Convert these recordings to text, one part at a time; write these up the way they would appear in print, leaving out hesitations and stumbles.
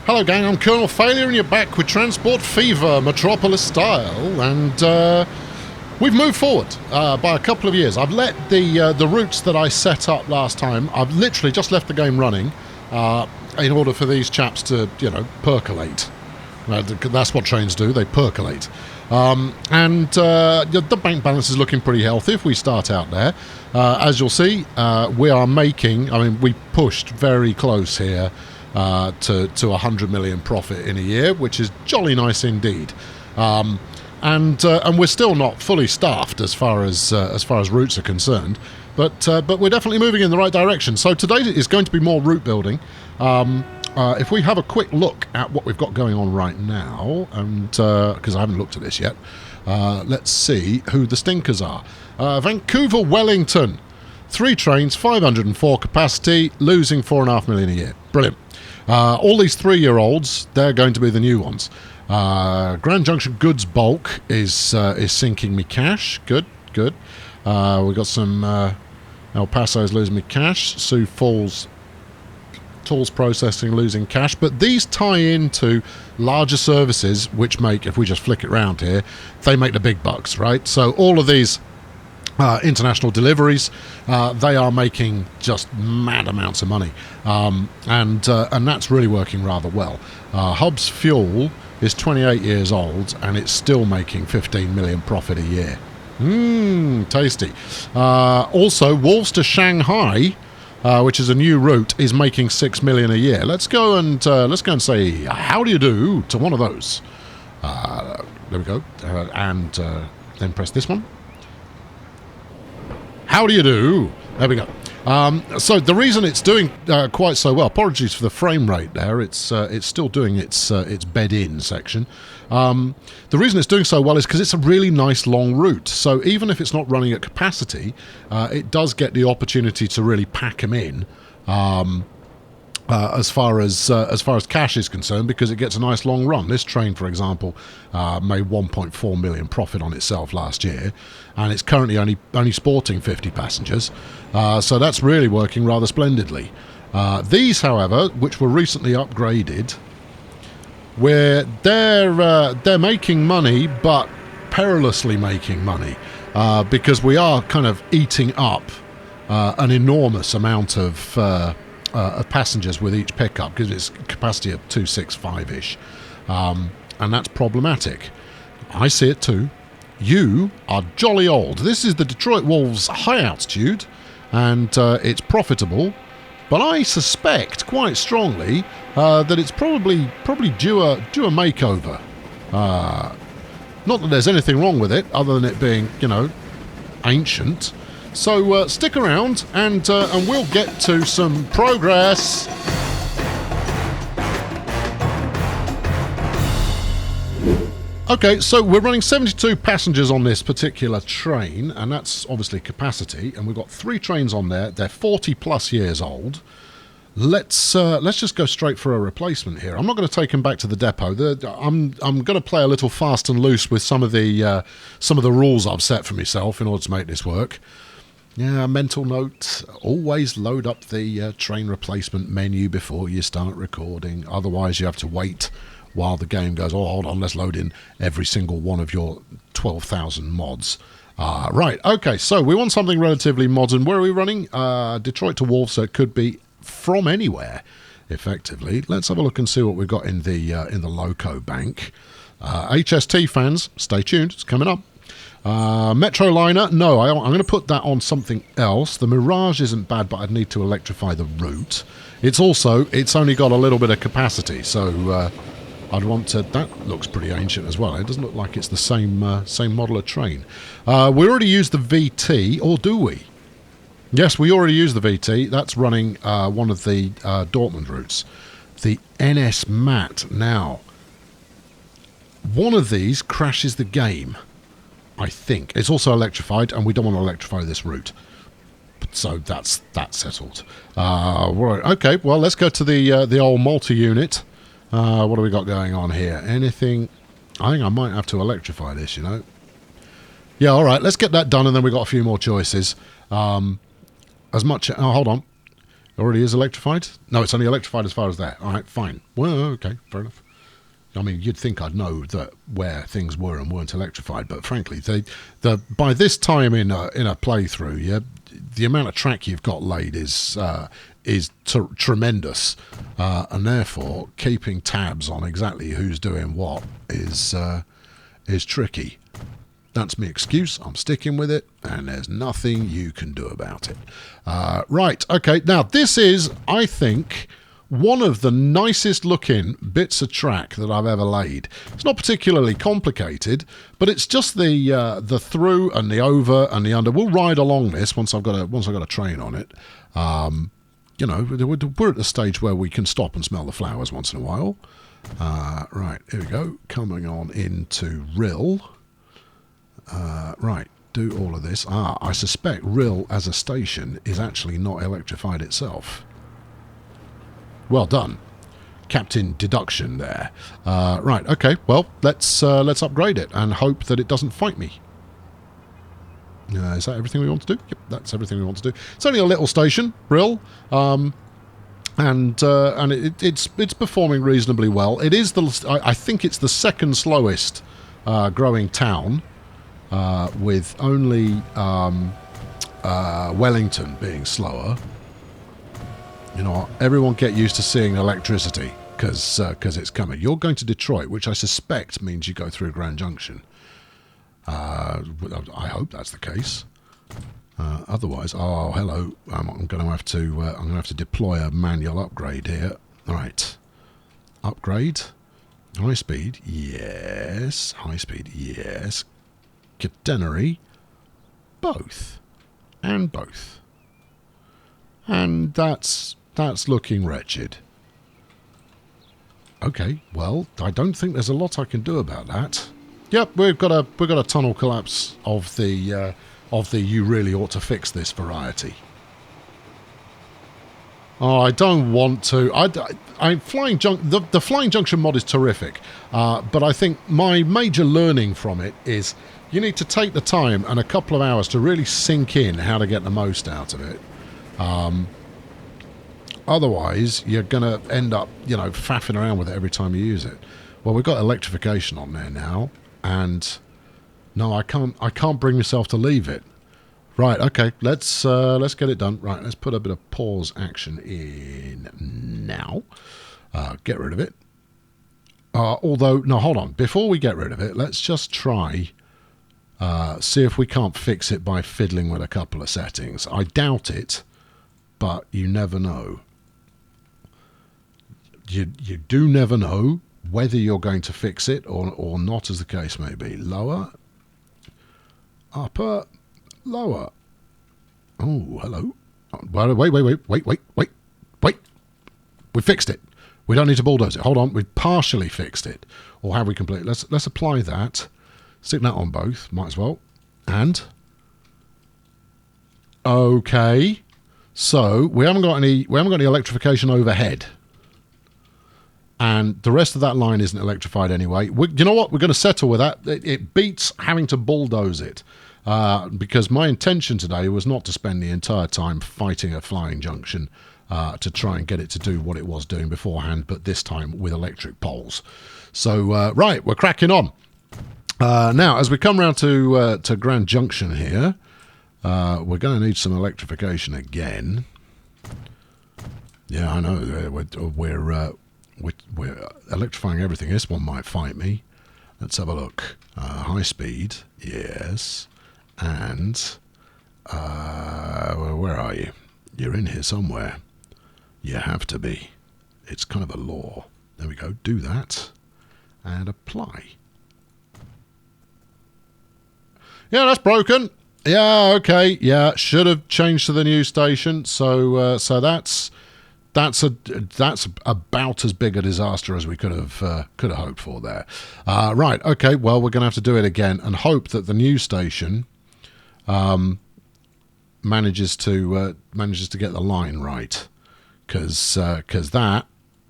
Hello gang, I'm Colonel Failure and you're back with Transport Fever Metropolis style, and we've moved forward by a couple of years. I've let the routes that I set up last time, I've literally just left the game running in order for these chaps to, you know, percolate. That's what trains do, they percolate. The bank balance is looking pretty healthy if we start out there. As you'll see, we are making, we pushed very close here to 100 million profit in a year, which is jolly nice indeed. And we're still not fully staffed as far as routes are concerned, but we're definitely moving in the right direction. So today is going to be more route building. If we have a quick look at what we've got going on right now, and because I haven't looked at this yet, let's see who the stinkers are. Vancouver Wellington, 3 trains, 504 capacity, losing 4.5 million a year. Brilliant. All these 3-year-olds, they're going to be the new ones. Grand Junction Goods Bulk is sinking me cash. Good. We've got some El Paso's losing me cash. Sioux Falls Tools Processing losing cash. But these tie into larger services, which make, if we just flick it around here, they make the big bucks, right? So all of these international deliveries, they are making just mad amounts of money, and that's really working rather well. Hub's Fuel is 28 years old and it's still making 15 million profit a year. Tasty. Also, Wolves to Shanghai, which is a new route, is making 6 million a year. Let's go and say how do you do to one of those. There we go, and then press this one. How do you do? There we go. So the reason it's doing quite so well, apologies for the frame rate there, it's still doing its bed-in section. The reason it's doing so well is because it's a really nice long route. So even if it's not running at capacity, it does get the opportunity to really pack them in. As far as cash is concerned, because it gets a nice long run. This train, for example, made 1.4 million profit on itself last year, and it's currently only sporting 50 passengers, so that's really working rather splendidly. These, however, which were recently upgraded, where they're making money, but perilously making money, because we are kind of eating up an enormous amount of passengers with each pickup, because it's capacity of 265-ish, and that's problematic. I see it too. You are jolly old. This is the Detroit Wolves high altitude, and it's profitable, but I suspect quite strongly that it's probably due a makeover. Not that there's anything wrong with it other than it being, you know, ancient. So stick around and we'll get to some progress. Okay, so we're running 72 passengers on this particular train, and that's obviously capacity, and we've got 3 trains on there. They're 40 plus years old. Let's just go straight for a replacement here. I'm not going to take them back to the depot. I'm going to play a little fast and loose with some of the rules I've set for myself in order to make this work. Yeah, mental note, always load up the train replacement menu before you start recording. Otherwise, you have to wait while the game goes, oh, hold on, let's load in every single one of your 12,000 mods. Right, okay, so we want something relatively modern. Where are we running? Detroit to Wolf, so it could be from anywhere, effectively. Let's have a look and see what we've got in the Loco Bank. HST fans, stay tuned, it's coming up. Metroliner, no, I'm going to put that on something else. The Mirage isn't bad, but I'd need to electrify the route. It's only got a little bit of capacity, so I'd want to. That looks pretty ancient as well. It doesn't look like it's the same model of train. We already used the VT, or do we? Yes, we already used the VT. That's running one of the Dortmund routes. The NS Mat. Now, one of these crashes the game, I think. It's also electrified, and we don't want to electrify this route. So that's settled. Right, okay, well, let's go to the old multi-unit. What do we got going on here? Anything? I think I might have to electrify this, you know. Yeah, all right, let's get that done, and then we've got a few more choices. Hold on. Already is electrified? No, it's only electrified as far as there. All right, fine. Well, okay, fair enough. I mean, you'd think I'd know that where things were and weren't electrified, but frankly, by this time in a playthrough, the amount of track you've got laid is tremendous, and therefore keeping tabs on exactly who's doing what is tricky. That's my excuse. I'm sticking with it, and there's nothing you can do about it. Right, okay. Now, this is, I think, one of the nicest looking bits of track that I've ever laid. It's not particularly complicated, but it's just the through and the over and the under. We'll ride along this once I've got a train on it. You know, we're at the stage where we can stop and smell the flowers once in a while. Right, here we go. Coming on into Rill. Right, do all of this. I suspect Rill as a station is actually not electrified itself. Well done, Captain Deduction there. Right, okay, well, let's upgrade it and hope that it doesn't fight me. Is that everything we want to do? Yep, that's everything we want to do. It's only a little station, Rill, and it's performing reasonably well. It is I think it's the second slowest growing town. With only Wellington being slower. You know what? Everyone get used to seeing electricity because it's coming. You're going to Detroit, which I suspect means you go through Grand Junction. I hope that's the case. Otherwise, oh hello, I'm going to have to deploy a manual upgrade here. All right, upgrade, high speed, yes, high speed, yes. Catenary, both, and both, and that's looking wretched. Okay, well, I don't think there's a lot I can do about that. Yep, we've got a tunnel collapse of the you really ought to fix this variety. Oh, I don't want to. The Flying Junction mod is terrific, but I think my major learning from it is you need to take the time and a couple of hours to really sink in how to get the most out of it. Otherwise, you're going to end up, you know, faffing around with it every time you use it. Well, we've got electrification on there now, and no, I can't bring myself to leave it. Right, okay, let's get it done. Right, let's put a bit of pause action in now. Get rid of it. Although, no, hold on. Before we get rid of it, let's just try, see if we can't fix it by fiddling with a couple of settings. I doubt it, but you never know. You do never know whether you're going to fix it or not, as the case may be. Lower, upper, lower. Oh, hello. Wait. We fixed it. We don't need to bulldoze it. Hold on, we've partially fixed it. Or have we completely? Let's apply that. Stick that on both. Might as well. And okay. So we haven't got any electrification overhead. And the rest of that line isn't electrified anyway. You know what? We're going to settle with that. It beats having to bulldoze it. Because my intention today was not to spend the entire time fighting a flying junction to try and get it to do what it was doing beforehand, but this time with electric poles. So, right, we're cracking on. Now, as we come round to Grand Junction here, we're going to need some electrification again. Yeah, I know. We're electrifying everything. This one might fight me. Let's have a look. High speed, yes. And well, where are you? You're in here somewhere. You have to be. It's kind of a law. There we go. Do that and apply. Yeah, that's broken. Yeah, okay. Yeah, should have changed to the new station. So that's about as big a disaster as we could have hoped for there. Right. Okay. Well, we're going to have to do it again and hope that the new station manages to get the line right, because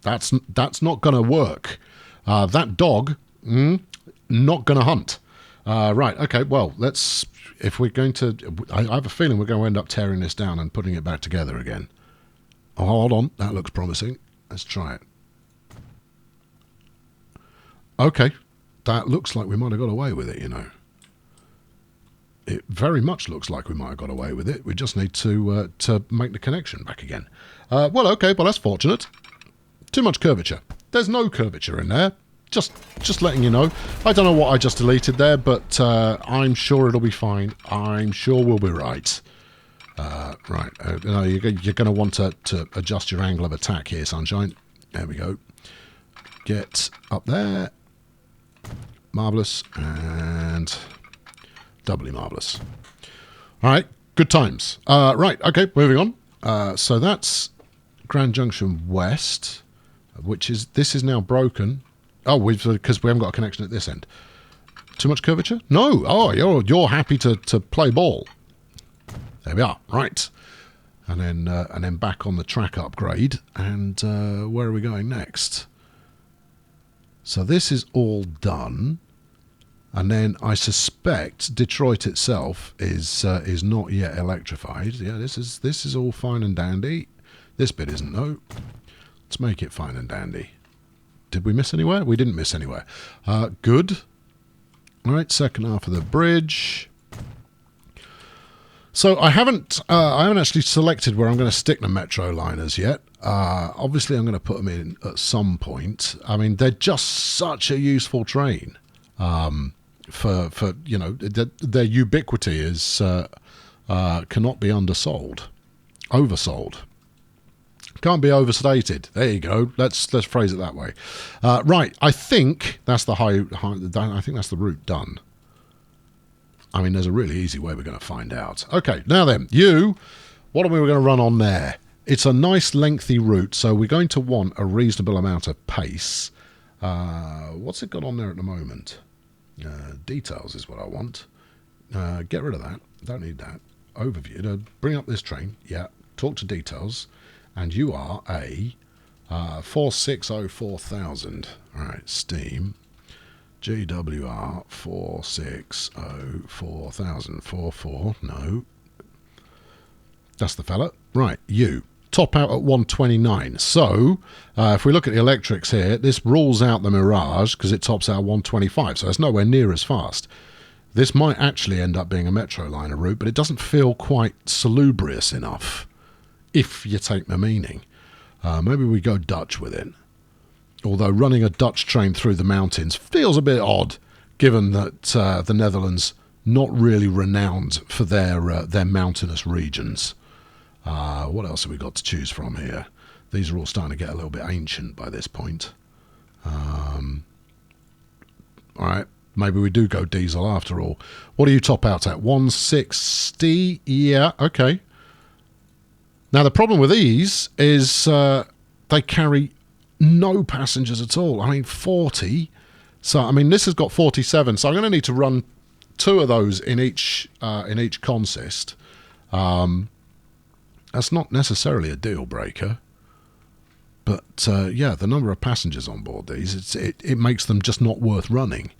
that's not going to work. That dog not going to hunt. Right. Okay. Well, let's. If we're going to, I have a feeling we're going to end up tearing this down and putting it back together again. Oh, hold on, that looks promising. Let's try it. Okay, that looks like we might have got away with it, you know. It very much looks like we might have got away with it. We just need to make the connection back again. Well, okay, well, that's fortunate. Too much curvature. There's no curvature in there. Just letting you know. I don't know what I just deleted there, but I'm sure it'll be fine. I'm sure we'll be right. Right. You know, you're going to want to adjust your angle of attack here, Sunshine. There we go. Get up there. Marvellous. And doubly marvellous. All right. Good times. Right. Okay. Moving on. So that's Grand Junction West, this is now broken. Oh, because we haven't got a connection at this end. Too much curvature? No. Oh, you're happy to play ball. There we are. Right. And then back on the track upgrade. And where are we going next? So this is all done. And then I suspect Detroit itself is not yet electrified. Yeah, this is all fine and dandy. This bit isn't though. Let's make it fine and dandy. Did we miss anywhere? We didn't miss anywhere. Good. All right, second half of the bridge. So I haven't actually selected where I'm going to stick the Metro liners yet. Obviously, I'm going to put them in at some point. I mean, they're just such a useful train. For you know, their ubiquity is cannot be undersold, oversold. Can't be overstated. There you go. Let's phrase it that way. Right. I think that's the I think that's the route done. I mean, there's a really easy way we're going to find out. Okay. Now then, what are we going to run on there? It's a nice lengthy route, so we're going to want a reasonable amount of pace. What's it got on there at the moment? Details is what I want. Get rid of that. Don't need that. Overview. Bring up this train. Yeah. Talk to details. And you are a 4604,000. All right, Steam. GWR 4604,000. 44. No. That's the fella. Right, you. Top out at 129. So, if we look at the electrics here, this rules out the Mirage because it tops out at 125. So it's nowhere near as fast. This might actually end up being a Metro liner route, but it doesn't feel quite salubrious enough. If you take the meaning. Maybe we go Dutch with it. Although running a Dutch train through the mountains feels a bit odd, given that the Netherlands not really renowned for their mountainous regions. What else have we got to choose from here? These are all starting to get a little bit ancient by this point. All right, maybe we do go diesel after all. What do you top out at? 160? Yeah, okay. Now, the problem with these is they carry no passengers at all. I mean, 40. So, I mean, this has got 47. So I'm going to need to run 2 of those in each consist. That's not necessarily a deal breaker. But, yeah, the number of passengers on board these, it makes them just not worth running.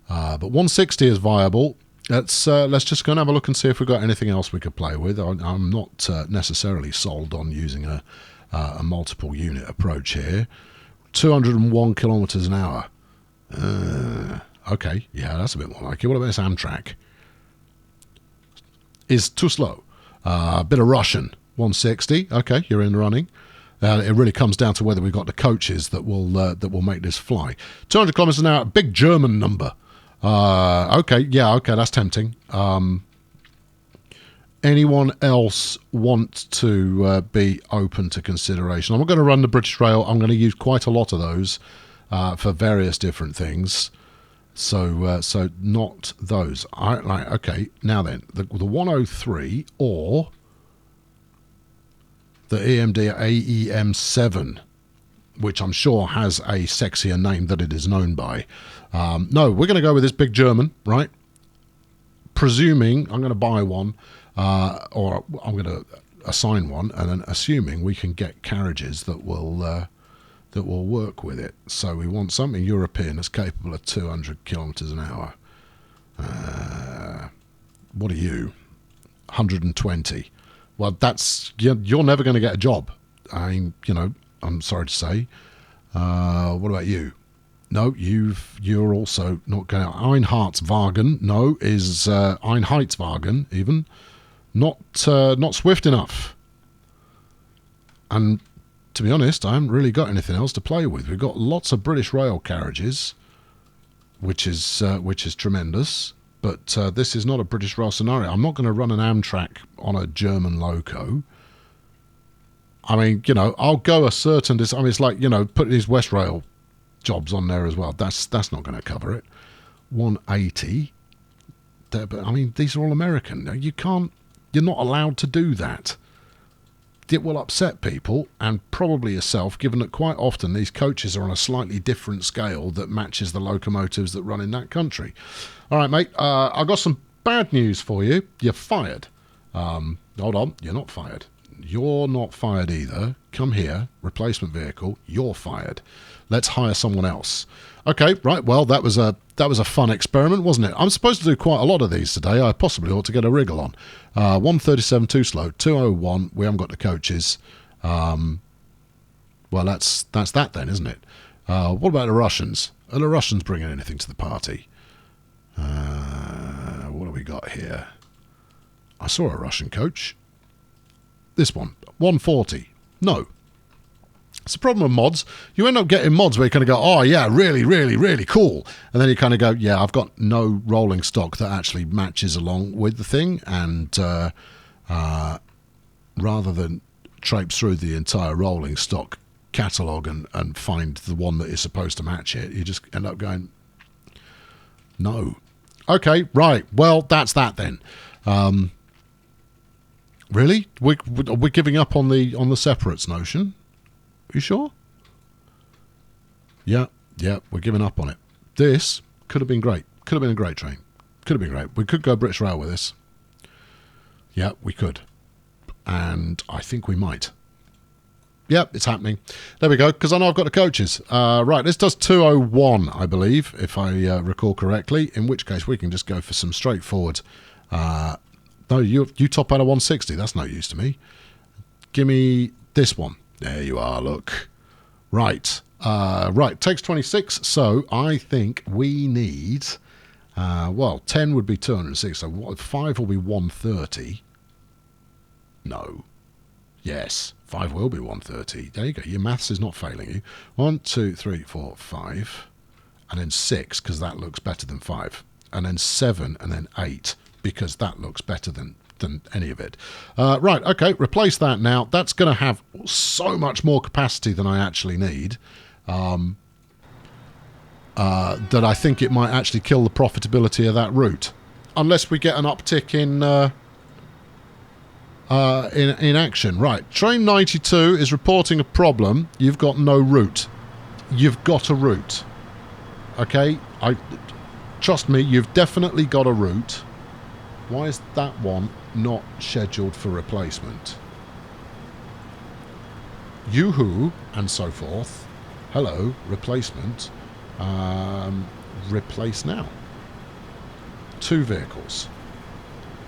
But 160 is viable. Let's just go and have a look and see if we've got anything else we could play with. I'm not necessarily sold on using a multiple unit approach here. 201 kilometers an hour. Okay, yeah, that's a bit more like it. What about this Amtrak? Is too slow. A bit of Russian. 160. Okay, you're in the running. It really comes down to whether we've got the coaches that will make this fly. 200 kilometers an hour. Big German number. Okay, yeah, okay, that's tempting. Anyone else want to be open to consideration? I'm not going to run the British Rail. I'm going to use quite a lot of those for various different things. So not those. Right, okay, now then, the 103 or the EMD AEM7, which I'm sure has a sexier name that it is known by. No, we're going to go with this big German, right? Presuming I'm going to buy one, or I'm going to assign one, and then assuming we can get carriages that will work with it. So we want something European that's capable of 200 kilometers an hour. What are you? 120. Well, you're never going to get a job You know, I'm sorry to say. What about you? No, you're also not going out. Einheitswagen, no, is Einheitswagen even. Not swift enough. And to be honest, I haven't really got anything else to play with. We've got lots of British rail carriages, which is tremendous. But this is not a British rail scenario. I'm not going to run an Amtrak on a German loco. I mean, you know, I'll go a certain... I mean, it's like, you know, put these West Rail jobs on there as well. That's not going to cover it. 180. But I mean, these are all American. You can't... You're not allowed to do that. It will upset people, and probably yourself, given that quite often these coaches are on a slightly different scale that matches the locomotives that run in that country. All right, mate, I've got some bad news for you. You're fired. Hold on, you're not fired. You're not fired either. Come here, replacement vehicle, you're fired. Let's hire someone else. Okay, right, well, that was a fun experiment, wasn't it? I'm supposed to do quite a lot of these today. I possibly ought to get a wriggle on. 137 too slow, 201, we haven't got the coaches. Well, that's that then, isn't it? What about the Russians? Are the Russians bringing anything to the party? What have we got here? I saw a Russian coach. This one, 140. No. It's the problem with mods. You end up getting mods where you kind of go, oh yeah, really, really, really cool. And then you kind of go, yeah, I've got no rolling stock that actually matches along with the thing. And rather than traipse through the entire rolling stock catalogue and find the one that is supposed to match it, you just end up going, no. Okay, right. Well, that's that then. Really? We're giving up on the separates notion? Are you sure? Yeah, we're giving up on it. This could have been great. Could have been a great train. Could have been great. We could go British Rail with this. Yeah, we could. And I think we might. Yep, it's happening. There we go, because I know I've got the coaches. Right, this does 201, I believe, if I recall correctly, in which case we can just go for some straightforward... no, you top out a 160. That's no use to me. Give me this one. There you are, look. Right. Right, takes 26, so I think we need... well, 10 would be 206, so 5 will be 130. No. Yes, 5 will be 130. There you go. Your maths is not failing you. 1, 2, 3, 4, 5. And then 6, because that looks better than 5. And then 7, and then 8, because that looks better than any of it. Right, okay, replace that now. That's going to have so much more capacity than I actually need. That I think it might actually kill the profitability of that route. Unless we get an uptick in action. Right, train 92 is reporting a problem. You've got no route. You've got a route. Okay, trust me, you've definitely got a route. Why is that one not scheduled for replacement? Yoo-hoo, and so forth. Hello, replacement. Replace now. 2 vehicles.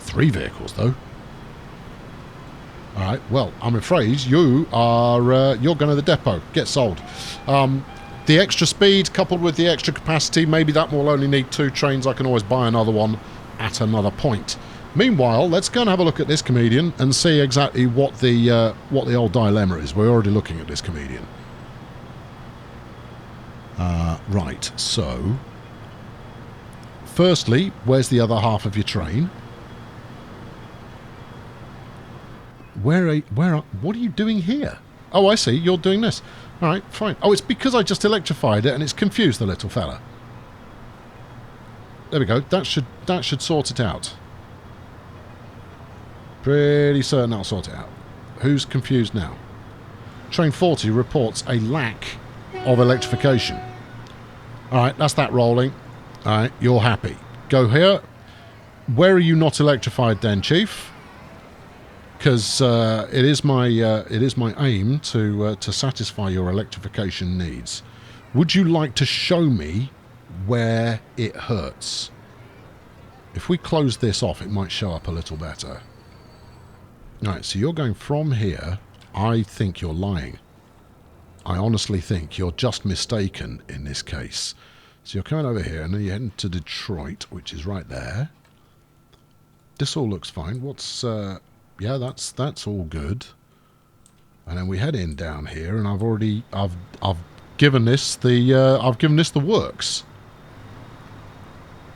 3 vehicles, though. Alright, well, I'm afraid you are... you're going to the depot. Get sold. The extra speed coupled with the extra capacity, maybe that will only need 2 trains. I can always buy another one at another point. Meanwhile, let's go and have a look at this comedian and see exactly what the old dilemma is. We're already looking at this comedian. Right, so... Firstly, where's the other half of your train? What are you doing here? Oh, I see, you're doing this. Alright, fine. Oh, it's because I just electrified it and it's confused the little fella. There we go, that should sort it out. Pretty certain that'll sort it out. Who's confused now? Train 40 reports a lack of electrification. Alright, that's that rolling. Alright, you're happy. Go here. Where are you not electrified then, Chief? Because it is my aim to satisfy your electrification needs. Would you like to show me where it hurts? If we close this off, it might show up a little better. Alright, so you're going from here I think you're lying. I honestly think you're just mistaken in this case. So you're coming over here and then you're heading to Detroit, which is right there. This all looks fine. What's yeah, that's all good. And then we head in down here, and I've given this the works.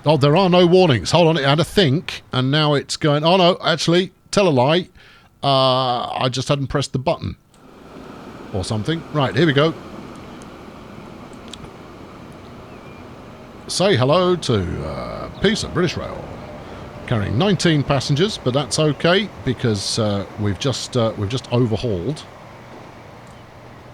Oh, there are no warnings. Hold on, it had a think, and now it's going. Oh no, actually, tell a lie. I just hadn't pressed the button or something. Right, here we go. Say hello to piece of British Rail. Carrying 19 passengers, but that's okay because we've just overhauled.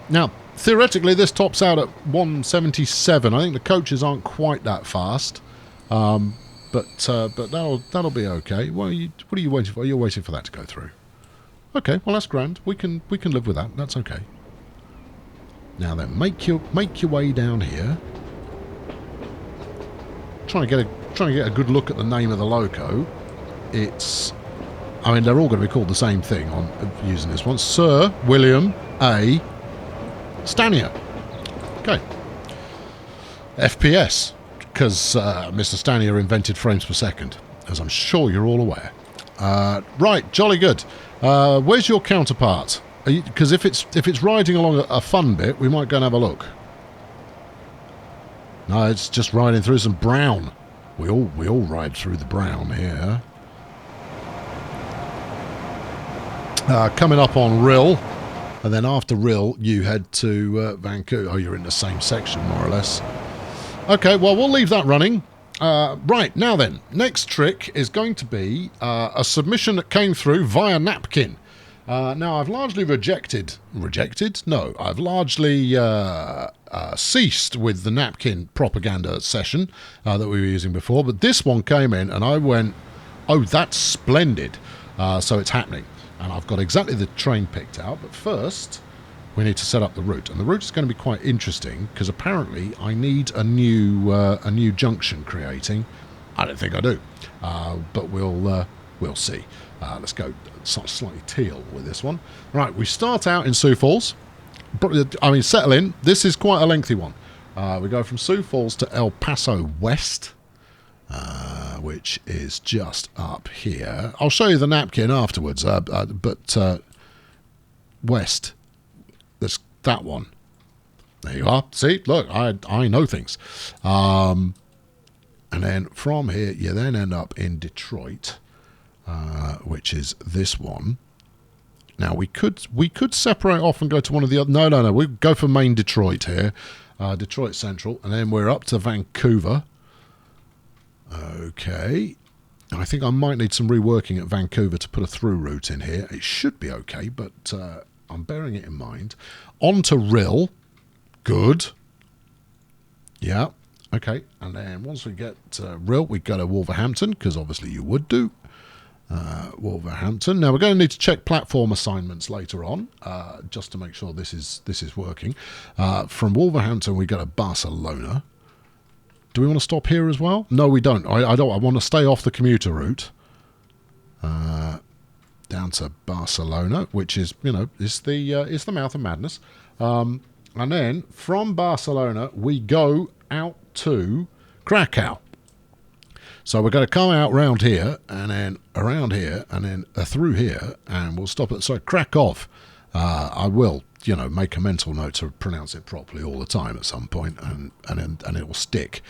Now, theoretically, this tops out at 177. I think the coaches aren't quite that fast, but that'll be okay. What are you waiting for? You're waiting for that to go through. Okay, well that's grand. We can live with that. That's okay. Now then, make your way down here. Trying to get a good look at the name of the loco. I mean, they're all going to be called the same thing on using this one. Sir William A. Stanier. Okay. FPS, because Mr. Stanier invented frames per second, as I'm sure you're all aware. Right, jolly good. Where's your counterpart? Because if it's riding along a fun bit, we might go and have a look. No, it's just riding through some brown. We all ride through the brown here. Coming up on Rill, and then after Rill, you head to Vancouver. Oh, you're in the same section, more or less. Okay, well, we'll leave that running. Right, now then, next trick is going to be a submission that came through via napkin. Now, I've largely rejected? No, I've largely ceased with the napkin propaganda session that we were using before, but this one came in and I went, oh, that's splendid. So it's happening. And I've got exactly the train picked out, but first we need to set up the route. And the route is going to be quite interesting because apparently I need a new junction creating. I don't think I do, but we'll see. Let's go slightly teal with this one. Right, we start out in Sioux Falls. I mean, settle in. This is quite a lengthy one. We go from Sioux Falls to El Paso West, which is just up here. I'll show you the napkin afterwards, but west, that's that one. There you are. See, look, I know things. And then from here, you then end up in Detroit, which is this one. Now we could separate off and go to one of the other. No. We go for main Detroit here, Detroit Central, and then we're up to Vancouver. Okay, I think I might need some reworking at Vancouver to put a through route in here. It should be okay, but I'm bearing it in mind. On to Rill. Good. Yeah. Okay, and then once we get to Rill, we go to Wolverhampton, because obviously you would do. Wolverhampton. Now we're going to need to check platform assignments later on, just to make sure this is working. From Wolverhampton, we go to Barcelona. Do we want to stop here as well? No, we don't. I don't. I want to stay off the commuter route. Down to Barcelona, which is, is the mouth of madness. And then from Barcelona, we go out to Krakow. So we're going to come out round here, and then around here, and then through here, and we'll stop at Krakow. I will, make a mental note to pronounce it properly all the time at some point, and it will stick.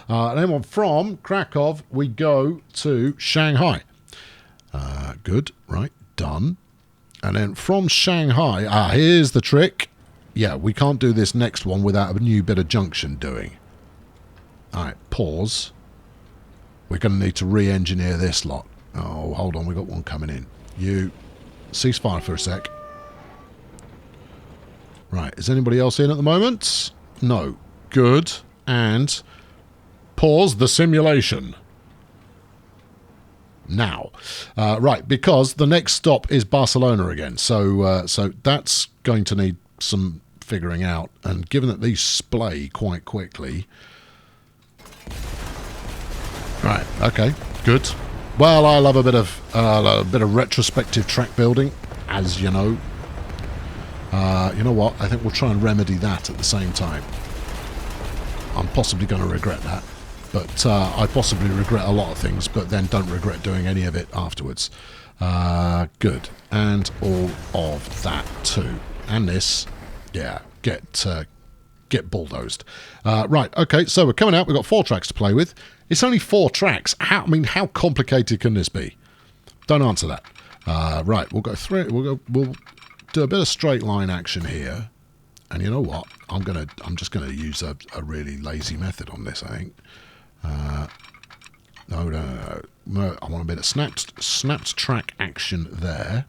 And then from Krakow, we go to Shanghai. Good, right, done. And then from Shanghai, here's the trick. Yeah, we can't do this next one without a new bit of junction doing. All right, pause. We're going to need to re-engineer this lot. Oh, hold on, we've got one coming in. You cease fire for a sec. Right, is anybody else in at the moment? No. Good. And pause the simulation. Now. Right, because the next stop is Barcelona again. So that's going to need some figuring out. And given that these splay quite quickly... Right, okay, good. Well, I love a bit of retrospective track building, as you know. You know what? I think we'll try and remedy that at the same time. I'm possibly going to regret that. But I possibly regret a lot of things, but then don't regret doing any of it afterwards. Good. And all of that too. And this, yeah, get bulldozed. Right, okay, so we're coming out. We've got 4 tracks to play with. It's only 4 tracks. How complicated can this be? Don't answer that. Right, we'll go through it. We'll do a bit of straight line action here. And you know what? I'm just gonna use a really lazy method on this, I think. No. I want a bit of snapped track action there.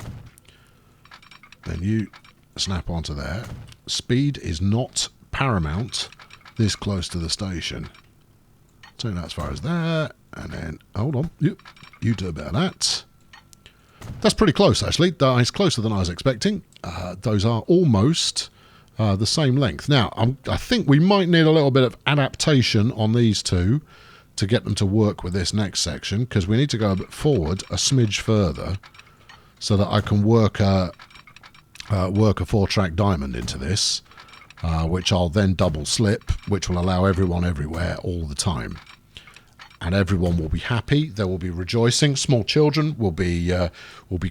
Then you snap onto there. Speed is not paramount this close to the station. Turn that as far as there, and then hold on. You do a bit of that. That's pretty close, actually. It's closer than I was expecting. Those are almost the same length. Now, I think we might need a little bit of adaptation on these two to get them to work with this next section, because we need to go a bit forward, a smidge further, so that I can work a 4-track diamond into this, which I'll then double slip, which will allow everyone everywhere all the time. And everyone will be happy. There will be rejoicing. Small children will be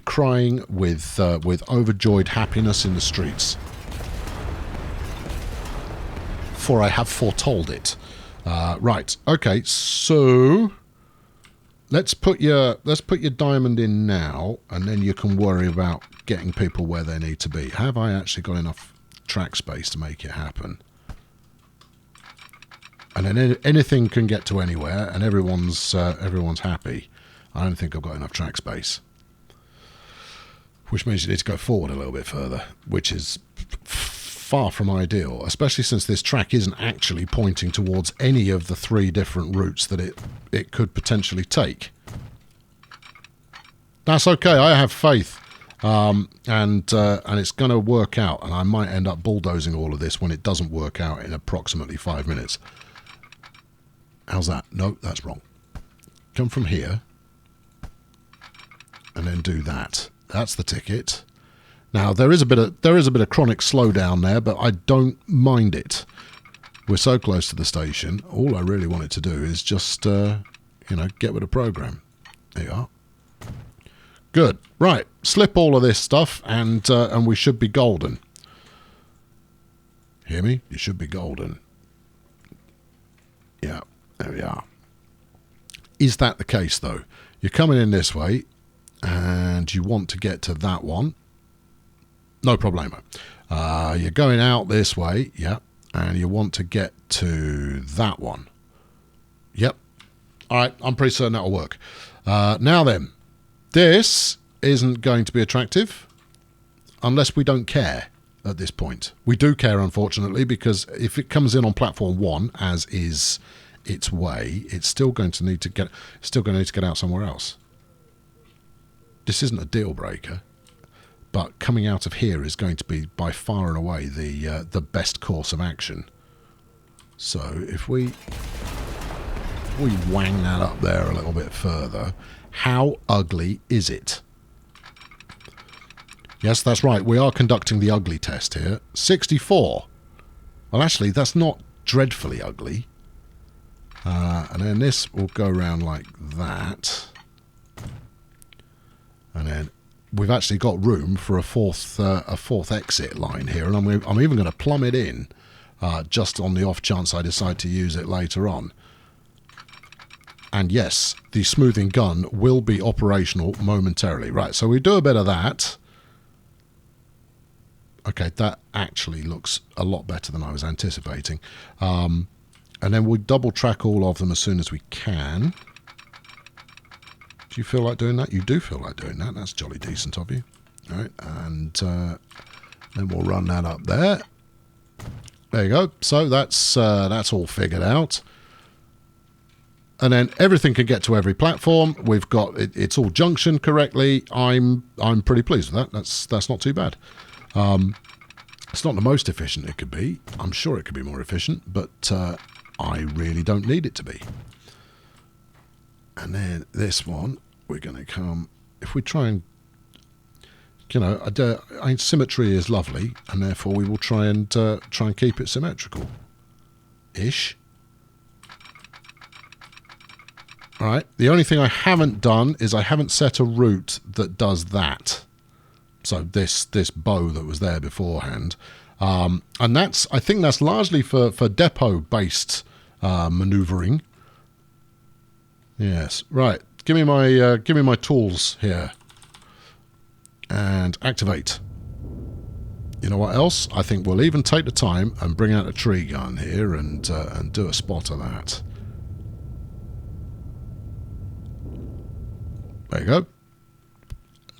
crying with overjoyed happiness in the streets. For I have foretold it. Right. Okay. So let's put your diamond in now, and then you can worry about getting people where they need to be. Have I actually got enough track space to make it happen? And then anything can get to anywhere, and everyone's happy. I don't think I've got enough track space, which means you need to go forward a little bit further, which is far from ideal, especially since this track isn't actually pointing towards any of the 3 different routes that it could potentially take. That's okay. I have faith, and it's going to work out, and I might end up bulldozing all of this when it doesn't work out in approximately 5 minutes. How's that? No, that's wrong. Come from here and then do that. That's the ticket. Now there is a bit of chronic slowdown there, but I don't mind it. We're so close to the station. All I really wanted to do is just get with the program. There you are. Good. Right. Slip all of this stuff, and we should be golden. Hear me? You should be golden. Yeah. There we are. Is that the case, though? You're coming in this way, and you want to get to that one. No problemo. You're going out this way, yeah, and you want to get to that one. Yep. All right, I'm pretty certain that'll work. Now then, this isn't going to be attractive unless we don't care at this point. We do care, unfortunately, because if it comes in on platform 1, as is its way, it's still going to need to get out somewhere else. This isn't a deal breaker, but coming out of here is going to be by far and away the best course of action. So if we wang that up there a little bit further, how ugly is it? Yes, that's right. We are conducting the ugly test here. 64. Well, actually, that's not dreadfully ugly. And then this will go around like that. And then we've actually got room for a fourth exit line here. And I'm even going to plumb it in just on the off chance I decide to use it later on. And yes, the smoothing gun will be operational momentarily. Right, so we do a bit of that. Okay, that actually looks a lot better than I was anticipating. And then we'll double track all of them as soon as we can. Do you feel like doing that? You do feel like doing that. That's jolly decent of you. All right, and then we'll run that up there. There you go. So that's all figured out. And then everything can get to every platform. We've got it's all junctioned correctly. I'm pretty pleased with that. That's not too bad. It's not the most efficient it could be. I'm sure it could be more efficient, but I really don't need it to be. And then this one, we're going to come... If we try and you know, symmetry is lovely, and therefore we will try and keep it symmetrical-ish. All right. The only thing I haven't done is I haven't set a route that does that. So this bow that was there beforehand, and I think that's largely for depot-based manoeuvring. Yes. Right. Give me my tools here. And activate. You know what else? I think we'll even take the time and bring out a tree gun here and do a spot of that. There you go.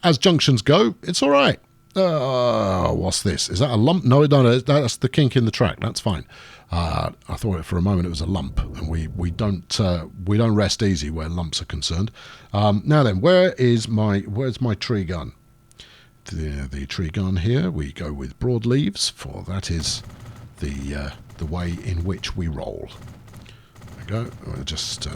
As junctions go, it's all right. What's this? Is that a lump? No, that's the kink in the track. That's fine. I thought for a moment it was a lump, and we don't rest easy where lumps are concerned. Now then, where's my tree gun? The tree gun here, we go with broadleaves, for that is the way in which we roll. There we go. We'll just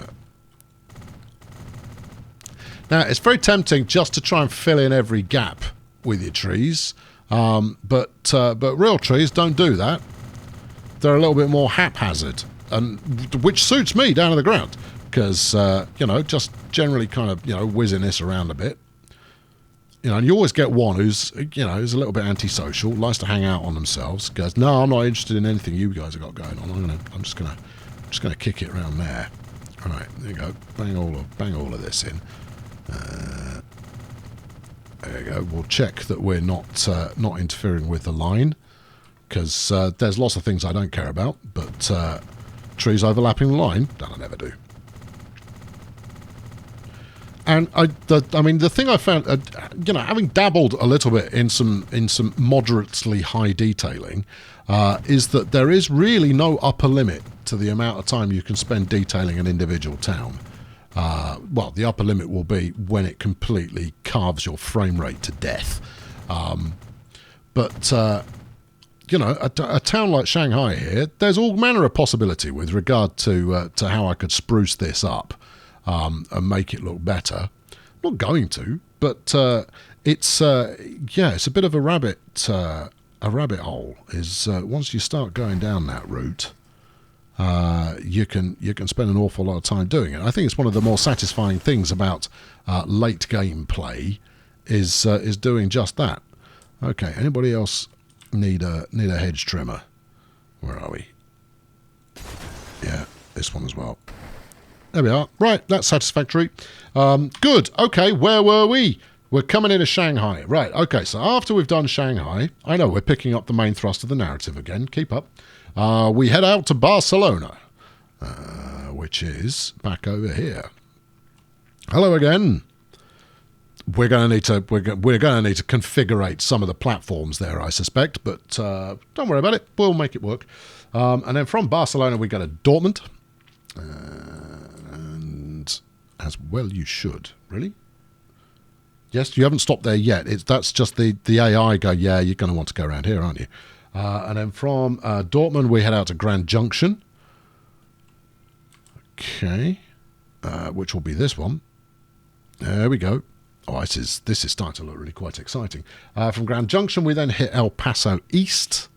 now it's very tempting just to try and fill in every gap with your trees, but real trees don't do that. They're a little bit more haphazard, and which suits me down to the ground, because you know, just generally kind of, you know, whizzing this around a bit. You know, and you always get one who's, you know, who's a little bit antisocial, likes to hang out on themselves, goes, no, I'm not interested in anything you guys have got going on. I'm just gonna kick it around there. All right, there you go. Bang all of this in. There you go. We'll check that we're not interfering with the line, because there's lots of things I don't care about, but trees overlapping the line, that I never do. And I mean, the thing I found, you know, having dabbled a little bit in some moderately high detailing, is that there is really no upper limit to the amount of time you can spend detailing an individual town. Well, the upper limit will be when it completely carves your frame rate to death. But you know, a town like Shanghai here, there's all manner of possibility with regard to how I could spruce this up. And make it look better. I'm not going to, but it's yeah, it's a bit of a rabbit hole. Is once you start going down that route, you can spend an awful lot of time doing it. I think it's one of the more satisfying things about late game play is doing just that. Okay, anybody else need a hedge trimmer? Where are we? Yeah, this one as well. There we are. Right, that's satisfactory. Good. Okay, where were we? We're coming into Shanghai. Right, okay, so after we've done Shanghai, I know we're picking up the main thrust of the narrative again. Keep up. We head out to Barcelona, which is back over here. Hello again. We're going to need to configurate some of the platforms there, I suspect, but don't worry about it. We'll make it work. And then from Barcelona, we go to Dortmund. And as well you should. Really? Yes, you haven't stopped there yet. That's just the AI go, yeah, you're going to want to go around here, aren't you? And then from Dortmund, we head out to Grand Junction. Okay. Which will be this one. There we go. Oh, this is starting to look really quite exciting. From Grand Junction, we then hit El Paso East.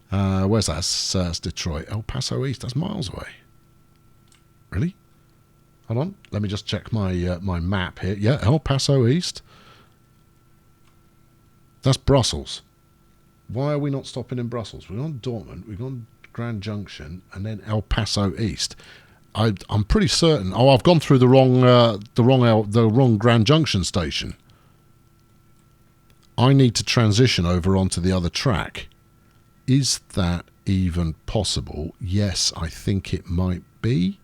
Where's that? That's Detroit. El Paso East. That's miles away. Really? Hold on. Let me just check my my map here. Yeah, El Paso East. That's Brussels. Why are we not stopping in Brussels? We're on Dortmund. We've gone Grand Junction, and then El Paso East. I'm pretty certain. Oh, I've gone through the wrong Grand Junction station. I need to transition over onto the other track. Is that even possible? Yes, I think it might be.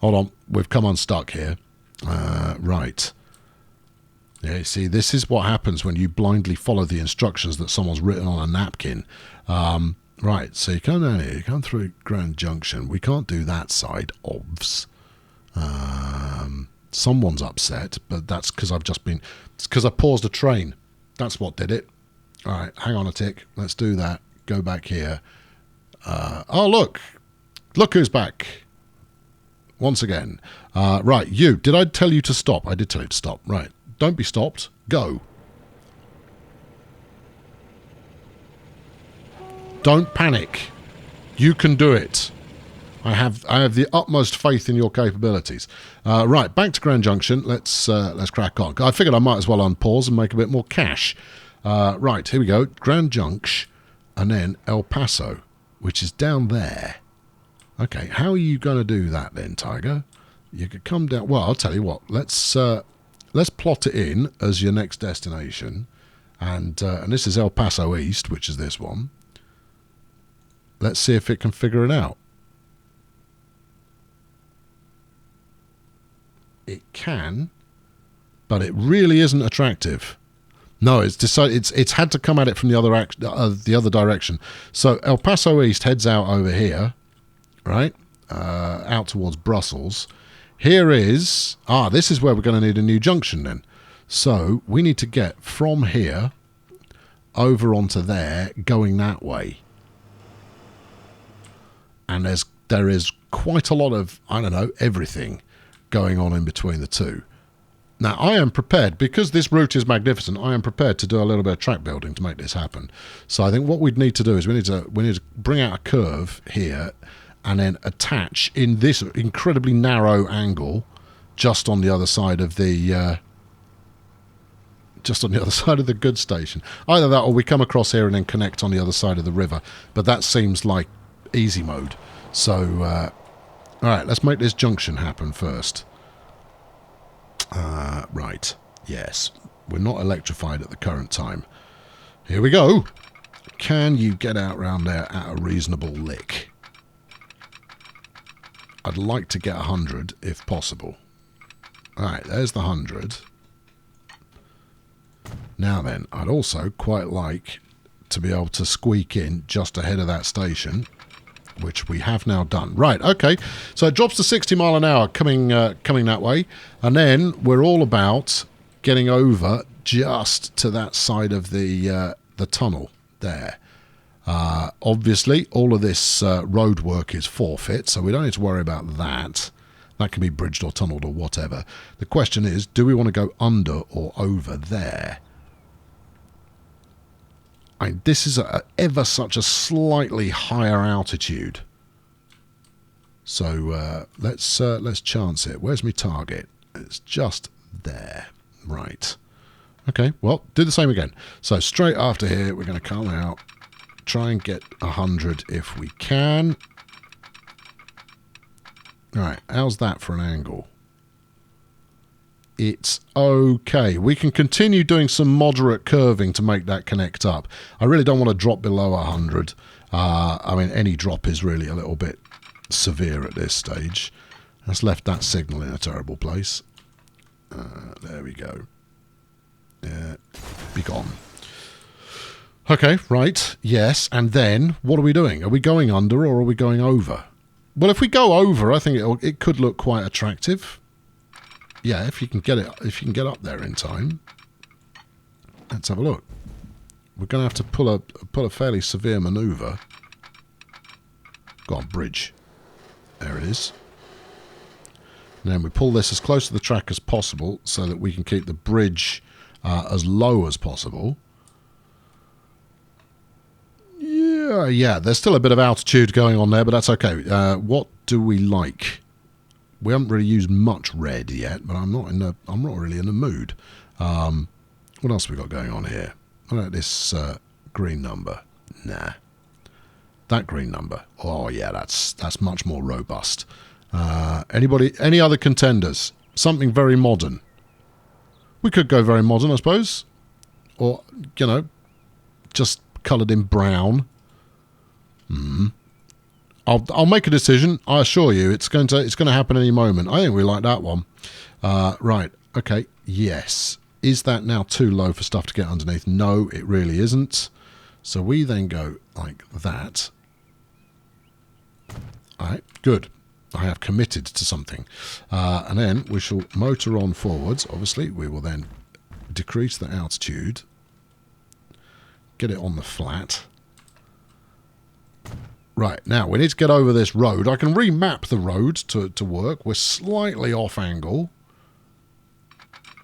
Hold on, we've come unstuck here. Right. Yeah, you see, this is what happens when you blindly follow the instructions that someone's written on a napkin. Right, so you come down here, you come through Grand Junction. We can't do that side, obvs. Someone's upset, but that's because it's because I paused a train. That's what did it. All right, hang on a tick. Let's do that. Go back here. Oh, look who's back. Once again. Right, you. Did I tell you to stop? I did tell you to stop. Right. Don't be stopped. Go. Don't panic. You can do it. I have the utmost faith in your capabilities. Right, back to Grand Junction. Let's crack on. I figured I might as well unpause and make a bit more cash. Right, here we go. Grand Junction, and then El Paso, which is down there. Okay, how are you going to do that then, Tiger? You could come down. Well, I'll tell you what. Let's plot it in as your next destination, and this is El Paso East, which is this one. Let's see if it can figure it out. It can, but it really isn't attractive. No, it's decided it's had to come at it from the other direction. So El Paso East heads out over here, right, out towards Brussels. Here is this is where we're going to need a new junction then. So we need to get from here over onto there, going that way. And there is quite a lot of, I don't know, everything going on in between the two. Now, I am prepared, because this route is magnificent, I am prepared to do a little bit of track building to make this happen. So I think what we'd need to do is we need to bring out a curve here and then attach in this incredibly narrow angle just on the other side of the goods station. Either that or we come across here and then connect on the other side of the river. But that seems like easy mode. So all right, let's make this junction happen first. Right, yes. We're not electrified at the current time. Here we go. Can you get out round there at a reasonable lick? I'd like to get 100 if possible. All right, there's the 100. Now then, I'd also quite like to be able to squeak in just ahead of that station, which we have now done. Right, okay. So it drops to 60 mile an hour coming that way. And then we're all about getting over just to that side of the tunnel there. Obviously, all of this road work is forfeit, so we don't need to worry about that. That can be bridged or tunnelled or whatever. The question is, do we want to go under or over there? This is ever such a slightly higher altitude. So let's chance it. Where's my target? It's just there. Right. Okay, well, do the same again. So straight after here, we're going to come out, try and get 100 if we can. All right, how's that for an angle? It's okay. We can continue doing some moderate curving to make that connect up. I really don't want to drop below 100. I mean, any drop is really a little bit severe at this stage. That's left that signal in a terrible place. There we go. Be gone. Okay, right. Yes, and then what are we doing? Are we going under or are we going over? Well, if we go over, I think it could look quite attractive. Yeah, if you can get up there in time. Let's have a look. We're going to have to pull a fairly severe manoeuvre. Go on, bridge. There it is. And then we pull this as close to the track as possible so that we can keep the bridge as low as possible. Yeah, there's still a bit of altitude going on there, but that's okay. What do we like? We haven't really used much red yet, but I'm not really in the mood. What else have we got going on here? What about this green number? Nah. That green number. Oh yeah, that's much more robust. Any other contenders? Something very modern. We could go very modern, I suppose. Or, just coloured in brown. I'll make a decision. I assure you, it's going to happen any moment. I think we like that one. Right. Okay. Yes. Is that now too low for stuff to get underneath? No, it really isn't. So we then go like that. All right. Good. I have committed to something. And then we shall motor on forwards. Obviously, we will then decrease the altitude. Get it on the flat. Right, now we need to get over this road. I can remap the road to work. We're slightly off angle.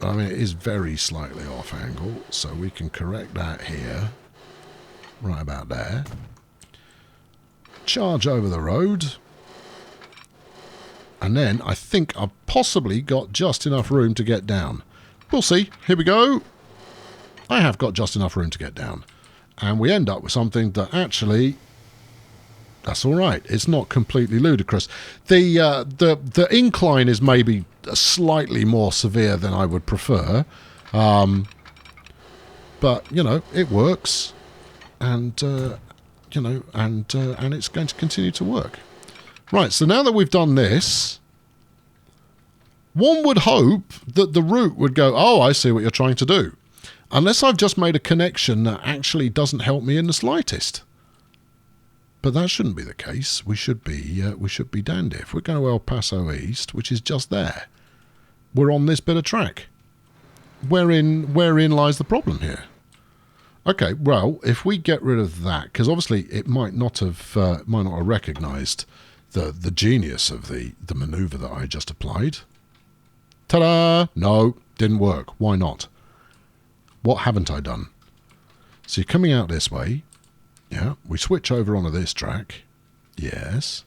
I mean, it is very slightly off angle, so we can correct that here. Right about there. charge over the road. And then I think I've possibly got just enough room to get down. We'll see. Here we go. I have got just enough room to get down. And we end up with something that actually... That's all right. It's not completely ludicrous. The incline is maybe slightly more severe than I would prefer. But, you know, it works. And, you know, and it's going to continue to work. Right, so now that we've done this, one would hope that the route would go, oh, I see what you're trying to do. Unless I've just made a connection that actually doesn't help me in the slightest. But that shouldn't be the case. We should be dandy. If we're going to El Paso East, which is just there, we're on this bit of track. Wherein lies the problem here? Okay, well, if we get rid of that, because obviously it might not have recognised the genius of the manoeuvre that I just applied. Ta-da! No, didn't work. Why not? What haven't I done? So you're coming out this way. Yeah, we switch over onto this track. Yes.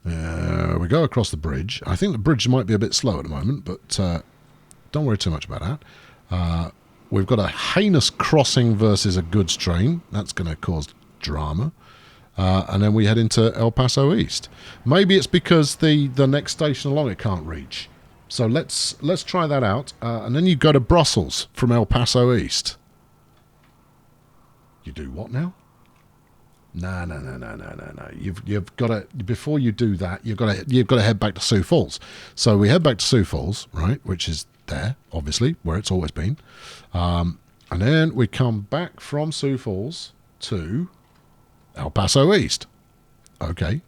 We go across the bridge. I think the bridge might be a bit slow at the moment, but don't worry too much about that. We've got a heinous crossing versus a goods train. That's going to cause drama. And then we head into El Paso East. Maybe it's because the next station along it can't reach. So let's try that out. And then you go to Brussels from El Paso East. You do what now? No. You've got to, before you do that, you've got to head back to Sioux Falls. So we head back to Sioux Falls, right, which is there, obviously, where it's always been. And then we come back from Sioux Falls to El Paso East. Okay.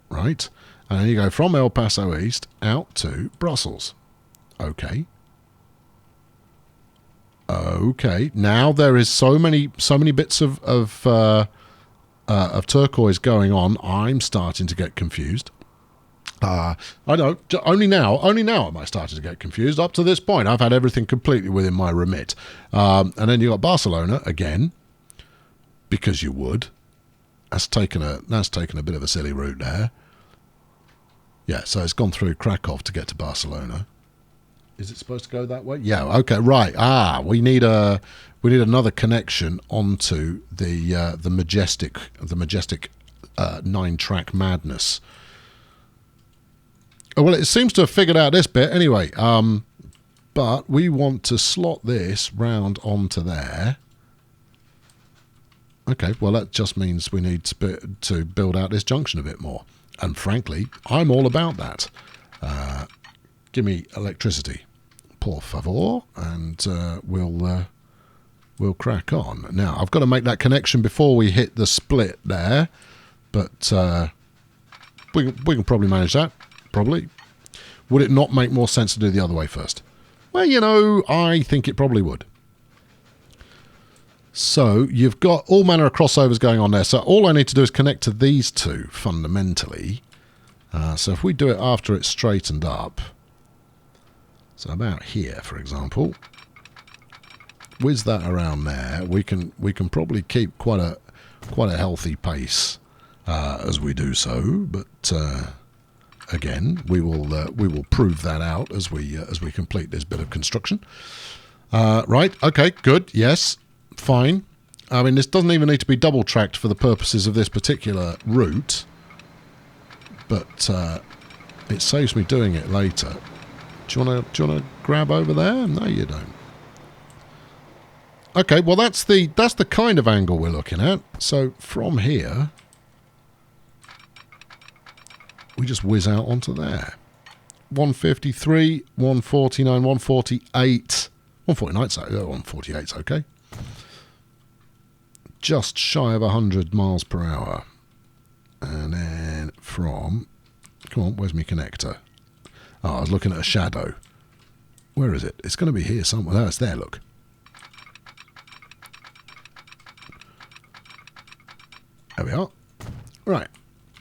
Right. And then you go from El Paso East out to Brussels. Okay. Okay. Now there is so many bits of turquoise going on. I'm starting to get confused. I know. Only now am I starting to get confused. Up to this point, I've had everything completely within my remit. And then you got Barcelona again, because you would. That's taken a bit of a silly route there. Yeah. So it's gone through Krakow to get to Barcelona. Is it supposed to go that way? Yeah. Okay. Right. We need another connection onto the majestic 9-track madness. Well, it seems to have figured out this bit anyway. But we want to slot this round onto there. Okay. Well, that just means we need to build out this junction a bit more. And frankly, I'm all about that. Give me electricity, por favor, and we'll crack on. Now, I've got to make that connection before we hit the split there, but we can probably manage that. Probably. Would it not make more sense to do the other way first? Well, you know, I think it probably would. So you've got all manner of crossovers going on there. So all I need to do is connect to these two fundamentally. So if we do it after it's straightened up, so about here, for example, whiz that around there, we can probably keep quite a healthy pace as we do so. But again, we will prove that out as we complete this bit of construction. Right? Okay. Good. Yes. Fine. I mean, this doesn't even need to be double tracked for the purposes of this particular route, but it saves me doing it later. Do you want to grab over there? No, you don't. Okay, well that's the kind of angle we're looking at. So from here, we just whiz out onto there. 153, 149, 148. 148's okay. Just shy of 100 miles per hour. And then from... Come on, where's my connector? Oh, I was looking at a shadow. Where is it? It's going to be here somewhere. Oh, it's there, look. There we are. Right.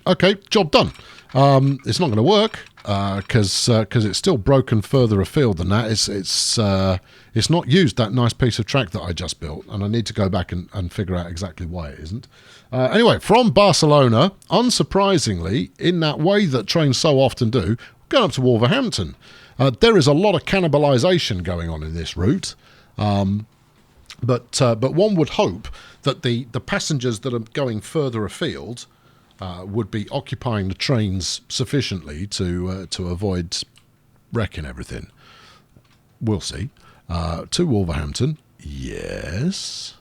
Okay, job done. It's not going to work, because it's still broken further afield than that. It's not used that nice piece of track that I just built, and I need to go back and figure out exactly why it isn't. Anyway, from Barcelona, unsurprisingly, in that way that trains so often do, going up to Wolverhampton. There is a lot of cannibalisation going on in this route, but one would hope that the passengers that are going further afield would be occupying the trains sufficiently to avoid wrecking everything. We'll see. To Wolverhampton, yes.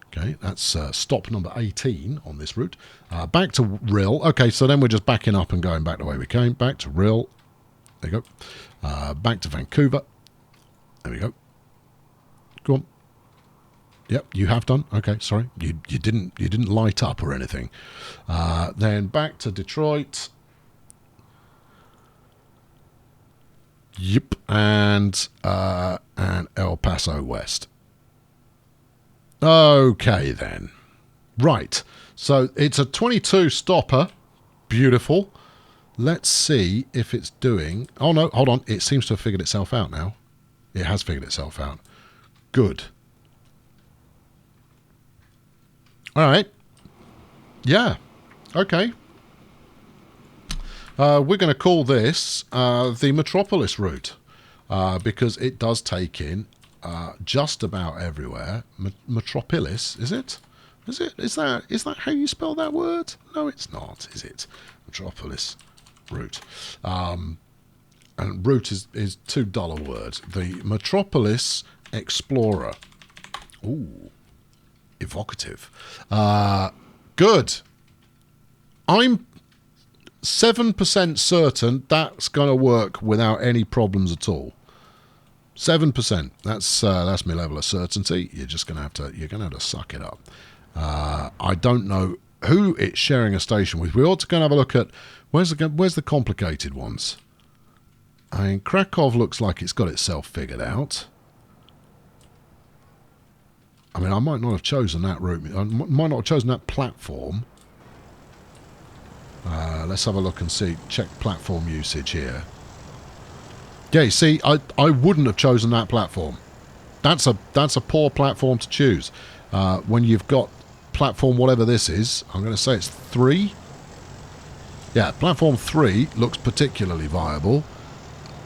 Okay, that's stop number 18 on this route. Back to Rhyl. Okay, so then we're just backing up and going back the way we came. Back to Rhyl. There you go. Back to Vancouver. There we go. Go on. Yep, you have done. Okay, sorry, you didn't light up or anything. Then back to Detroit. Yep, and El Paso West. Okay then, right. So it's a 22 stopper. Beautiful. Let's see if it's doing. Oh no, hold on. It seems to have figured itself out now. It has figured itself out. Good. All right. Yeah. Okay. We're going to call this the Metropolis route because it does take in just about everywhere. Metropolis, is it? Is it? Is that how you spell that word? No, it's not, is it? Metropolis route. And route is $2 word. The Metropolis Explorer. Ooh. Evocative. Good. I'm 7% certain that's going to work without any problems at all. 7%. That's my level of certainty. You're just going to have to suck it up. I don't know who it's sharing a station with. We ought to go and have a look at where's the complicated ones. I mean, Krakow looks like it's got itself figured out. I mean, I might not have chosen that route. I might not have chosen that platform. Let's have a look and see. Check platform usage here. Yeah, you see, I wouldn't have chosen that platform. That's a poor platform to choose. When you've got platform whatever this is, I'm going to say it's 3. Yeah, platform 3 looks particularly viable,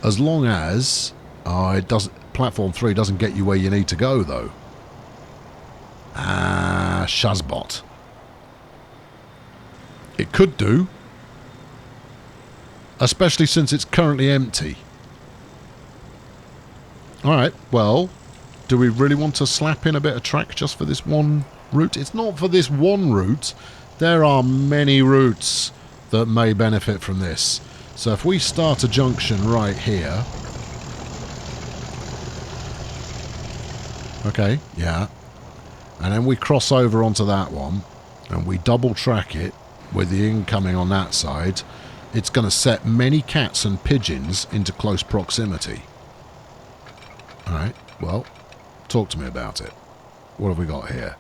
as long as platform 3 doesn't get you where you need to go, though. Shazbot. It could do. Especially since it's currently empty. Alright, well, do we really want to slap in a bit of track just for this one route? It's not for this one route. There are many routes that may benefit from this. So if we start a junction right here. Okay, yeah. And then we cross over onto that one and we double track it with the incoming on that side. It's going to set many cats and pigeons into close proximity. Alright, well, talk to me about it. What have we got here?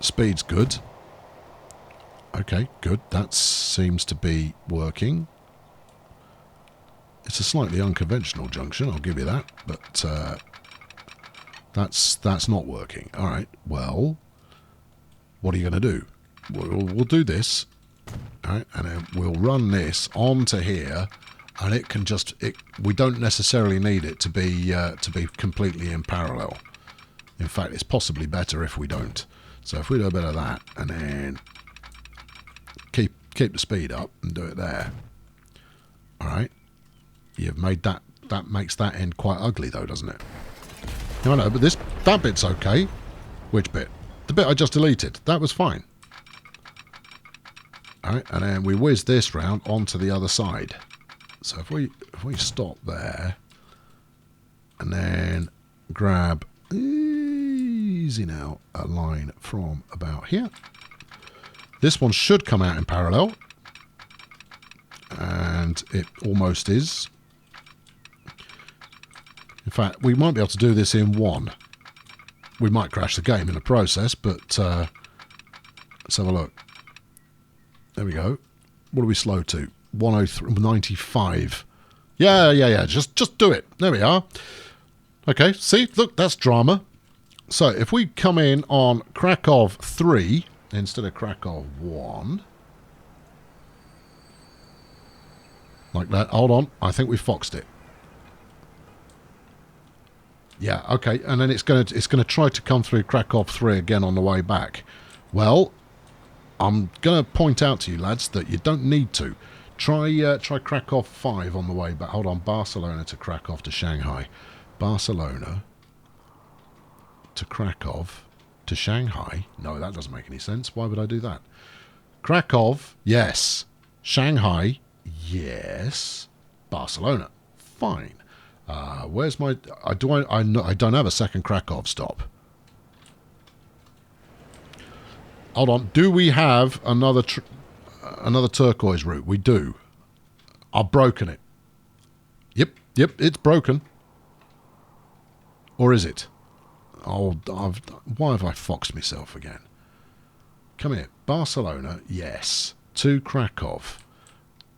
Speed's good. Okay, good. That seems to be working. It's a slightly unconventional junction, I'll give you that. But that's not working. All right. Well, what are you going to do? We'll do this. All right, and then we'll run this onto here, and it can just. We don't necessarily need it to be completely in parallel. In fact, it's possibly better if we don't. So if we do a bit of that, and then keep the speed up and do it there. All right. You've made that. That makes that end quite ugly, though, doesn't it? No, no, but that bit's okay. Which bit? The bit I just deleted. That was fine. Alright, and then we whiz this round onto the other side. So if we stop there and then grab easy now a line from about here. This one should come out in parallel. And it almost is. In fact, we might be able to do this in one. We might crash the game in the process, but let's have a look. There we go. What are we slow to? 103.95. Yeah. Just do it. There we are. Okay, see? Look, that's drama. So if we come in on Krakow 3 instead of Krakow 1... like that. Hold on. I think we foxed it. Yeah, okay. And then it's going to try to come through Krakow 3 again on the way back. Well, I'm going to point out to you, lads, that you don't need to. Try Krakow 5 on the way back. Hold on. Barcelona to Krakow to Shanghai. Barcelona to Krakow to Shanghai. No, that doesn't make any sense. Why would I do that? Krakow, yes. Shanghai, yes. Barcelona, fine. Where's my... I don't have a second Krakow stop. Hold on. Do we have another turquoise route? We do. I've broken it. Yep, it's broken. Or is it? Oh, why have I foxed myself again? Come here. Barcelona, yes. To Krakow.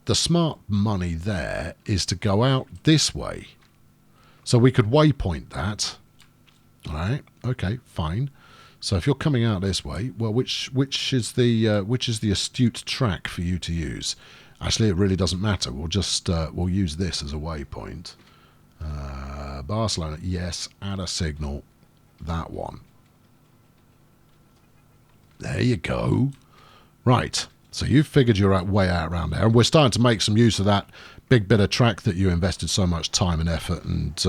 The smart money there is to go out this way. So we could waypoint that. All right. Okay, fine. So if you're coming out this way, well, which is the astute track for you to use? Actually, it really doesn't matter. We'll just we'll use this as a waypoint. Barcelona, yes. Add a signal. That one. There you go. Right. So you've figured your way out around there. And we're starting to make some use of that big bit of track that you invested so much time and effort and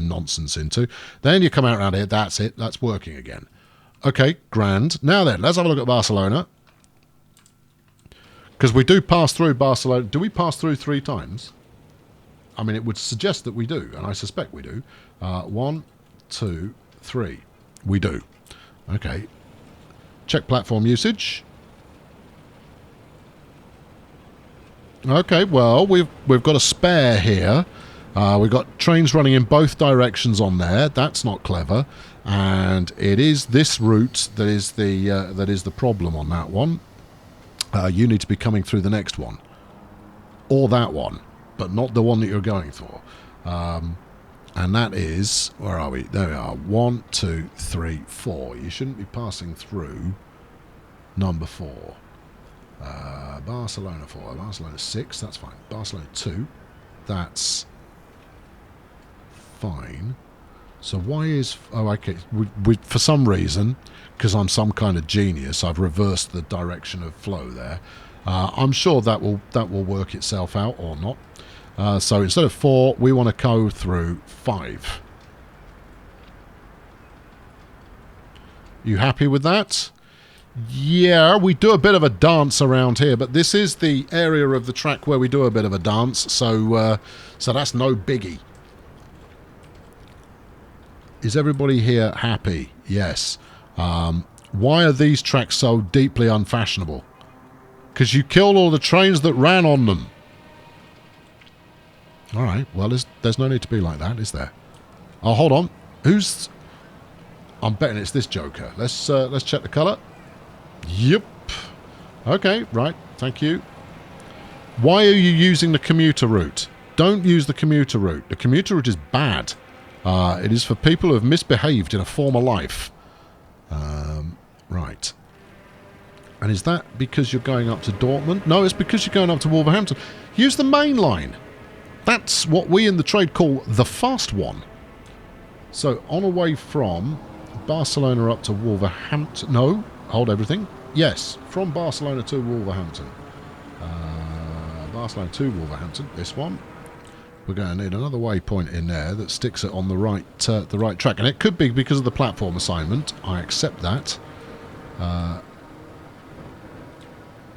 nonsense into. Then you come out around here. That's it. That's working again. Okay, grand. Now then, let's have a look at Barcelona. Because we do pass through Barcelona. Do we pass through 3 times? I mean, it would suggest that we do, and I suspect we do. 1, 2, 3. We do. Okay. Check platform usage. Okay, well, we've got a spare here. We've got trains running in both directions on there. That's not clever. And it is this route that is the problem on that one. You need to be coming through the next one. Or that one. But not the one that you're going for. And that is... where are we? There we are. 1, 2, 3, 4. You shouldn't be passing through number 4. Barcelona 4. Barcelona 6. That's fine. Barcelona 2. That's fine. So why is... oh, okay. For some reason, because I'm some kind of genius, I've reversed the direction of flow there. I'm sure that will work itself out or not. So instead of 4, we want to go through 5. You happy with that? Yeah, we do a bit of a dance around here, but this is the area of the track where we do a bit of a dance, so that's no biggie. Is everybody here happy? Yes. Why are these tracks so deeply unfashionable? Because you killed all the trains that ran on them. All right. Well, there's no need to be like that, is there? Oh, hold on. Who's... I'm betting it's this joker. Let's check the colour. Yep. Okay, right. Thank you. Why are you using the commuter route? Don't use the commuter route. The commuter route is bad. It is for people who have misbehaved in a former life. Right. And is that because you're going up to Dortmund? No, it's because you're going up to Wolverhampton. Use the main line. That's what we in the trade call the fast one. So on a way from Barcelona up to Wolverhampton. No, hold everything. Yes, from Barcelona to Wolverhampton. Barcelona to Wolverhampton. This one. We're going to need another waypoint in there that sticks it on the right track. And it could be because of the platform assignment. I accept that.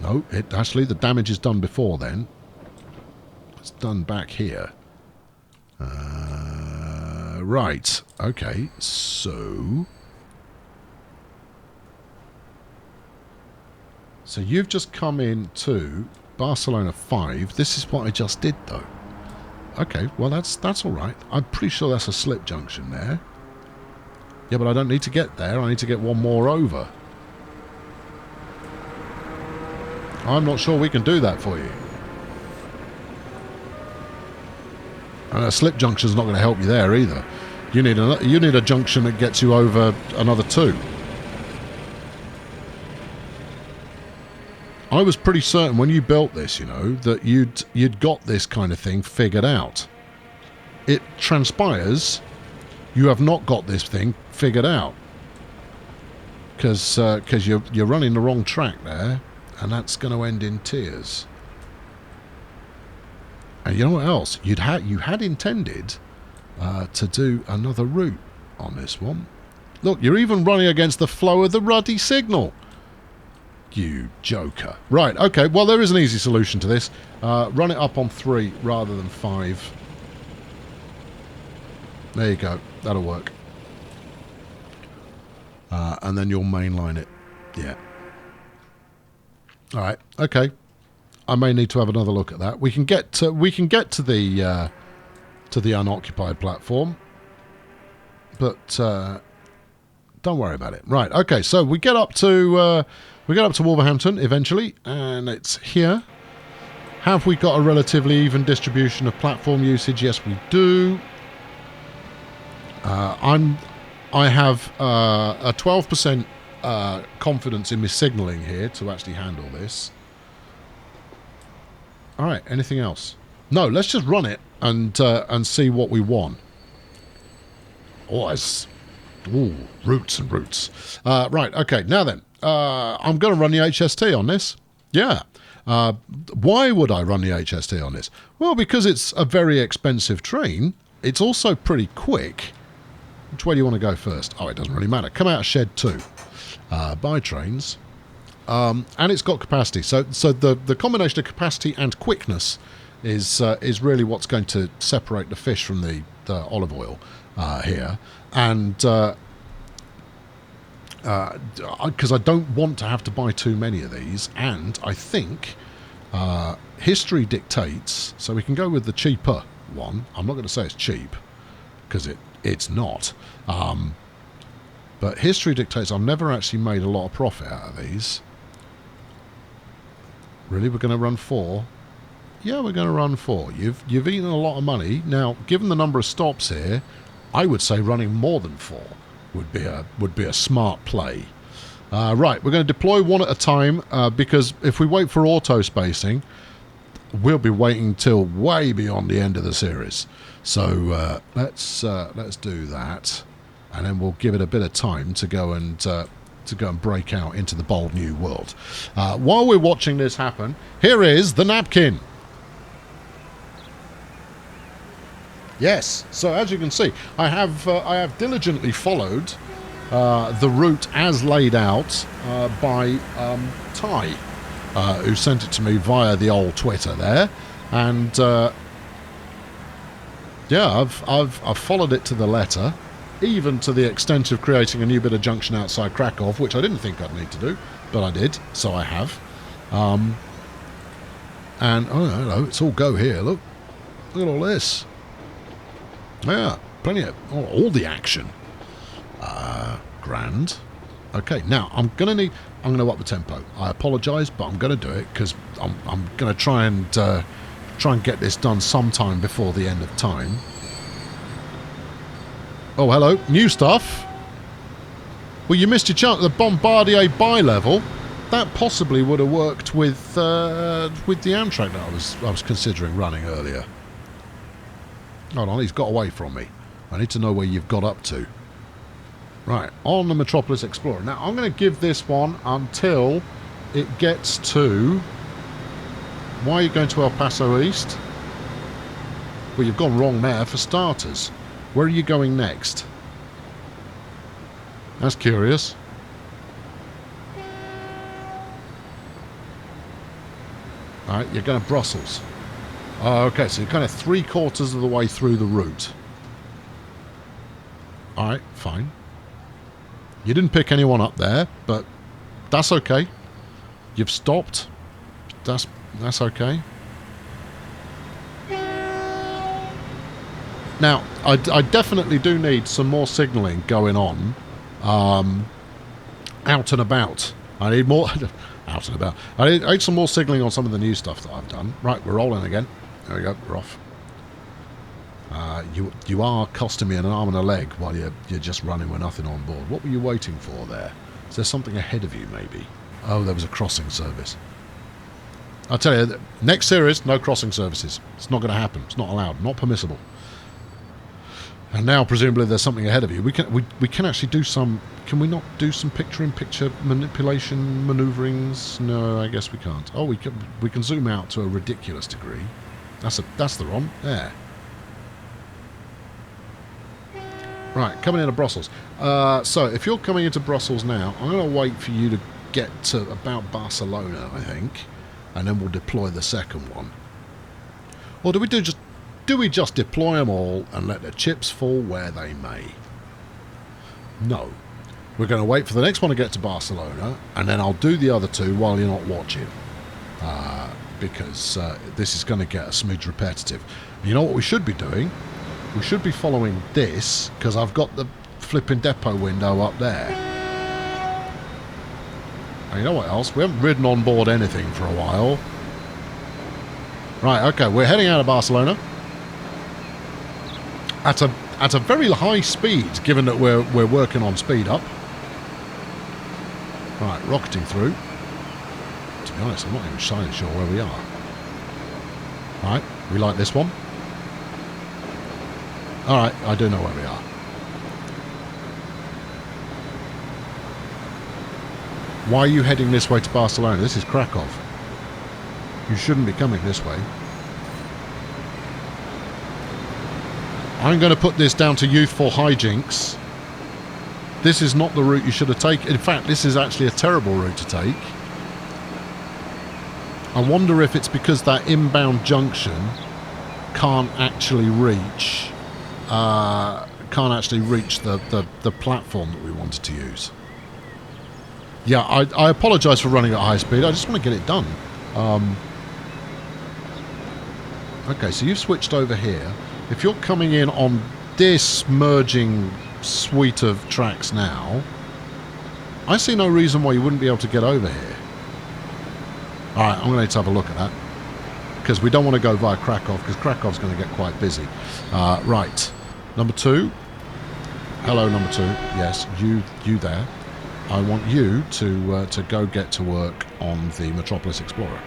No, actually the damage is done before then. It's done back here. Right. Okay. So you've just come into Barcelona 5. This is what I just did, though. Okay. Well, that's all right. I'm pretty sure that's a slip junction there. Yeah, but I don't need to get there. I need to get one more over. I'm not sure we can do that for you. And a slip junction is not going to help you there either. You need a junction that gets you over another 2. I was pretty certain when you built this, you know, that you'd got this kind of thing figured out. It transpires you have not got this thing figured out, because you're running the wrong track there, and that's going to end in tears. And you know what else? You had intended to do another route on this one. Look, you're even running against the flow of the ruddy signal. You joker. Right, okay, well, there is an easy solution to this. Run it up on 3 rather than 5. There you go. That'll work. And then you'll mainline it. Yeah. All right, okay. I may need to have another look at that. We can get to the unoccupied platform, but don't worry about it. Right, okay. So we get up to Wolverhampton eventually, and it's here. Have we got a relatively even distribution of platform usage? Yes, we do. I have a 12% confidence in my signalling here to actually handle this. All right, anything else? No, let's just run it and see what we want. Oh, roots and roots. Right, okay, now then, I'm going to run the HST on this. Yeah. Why would I run the HST on this? Well, because it's a very expensive train. It's also pretty quick. Which way do you want to go first? Oh, it doesn't really matter. Come out of Shed 2. Buy trains. And it's got capacity. So the combination of capacity and quickness is really what's going to separate the fish from the olive oil here. And because I don't want to have to buy too many of these, and I think history dictates, so we can go with the cheaper one. I'm not going to say it's cheap, because it's not. But history dictates I've never actually made a lot of profit out of these. Really, we're going to run 4? Yeah, we're going to run 4. You've eaten a lot of money. Now, given the number of stops here, I would say running more than 4 would be a smart play. Right, we're going to deploy one at a time, because if we wait for auto spacing, we'll be waiting till way beyond the end of the series. So let's do that, and then we'll give it a bit of time to go and break out into the bold new world. While we're watching this happen, here is the napkin. Yes, so as you can see, I have diligently followed the route as laid out by Ty, who sent it to me via the old Twitter there, and yeah, I've followed it to the letter, even to the extent of creating a new bit of junction outside Krakow, which I didn't think I'd need to do, but I did, so I have. And oh hello, it's all go here. Look at all this. Yeah, plenty of all the action. Grand. Okay, now I'm going to up the tempo. I apologise, but I'm going to do it because I'm going to try and get this done sometime before the end of time. Oh, hello, new stuff. Well, you missed your chance at the Bombardier bi-level. That possibly would have worked with the Amtrak that I was considering running earlier. Hold on, he's got away from me. I need to know where you've got up to. Right, on the Metropolis Explorer. Now, I'm going to give this one until it gets to... Why are you going to El Paso East? Well, you've gone wrong there for starters. Where are you going next? That's curious. Alright, you're going to Brussels. Oh, okay, so you're kind of 3/4 of the way through the route. Alright, fine. You didn't pick anyone up there, but that's okay. You've stopped. That's okay. Now, I definitely do need some more signalling going on out and about. I need more... out and about. I need some more signalling on some of the new stuff that I've done. Right, we're rolling again. There we go, we're off. You are costing me an arm and a leg while you're just running with nothing on board. What were you waiting for there? Is there something ahead of you, maybe? Oh, there was a crossing service. I'll tell you, next series, no crossing services. It's not going to happen. It's not allowed. Not permissible. And now, presumably, there's something ahead of you. We can actually do some... Can we not do some picture-in-picture manipulation maneuverings? No, I guess we can't. Oh, we can zoom out to a ridiculous degree. That's the ROM. There. Right, coming into Brussels. So, if you're coming into Brussels now, I'm going to wait for you to get to about Barcelona, I think, and then we'll deploy the second one. Or do we just deploy them all and let the chips fall where they may? No. We're going to wait for the next one to get to Barcelona, and then I'll do the other two while you're not watching. Because this is going to get a smidge repetitive. You know what we should be doing? We should be following this, because I've got the flipping depot window up there. And you know what else? We haven't ridden on board anything for a while. Right, okay, we're heading out of Barcelona. At a very high speed, given that we're working on speed up. Right, rocketing through. To be honest, I'm not even entirely sure where we are. Right, we like this one. Alright, I do know where we are. Why are you heading this way to Barcelona? This is Krakow. You shouldn't be coming this way. I'm going to put this down to youthful hijinks. This is not the route you should have taken. In fact, this is actually a terrible route to take. I wonder if it's because that inbound junction can't actually reach the platform that we wanted to use. Yeah, I apologise for running at high speed. I just want to get it done. Okay, so you've switched over here. If you're coming in on this merging suite of tracks now, I see no reason why you wouldn't be able to get over here. Alright, I'm going to need to have a look at that. Because we don't want to go via Krakow, because Krakow's going to get quite busy. Right. Number 2. Hello, number 2. Yes, you there. I want you to go get to work on the Metropolis Explorer.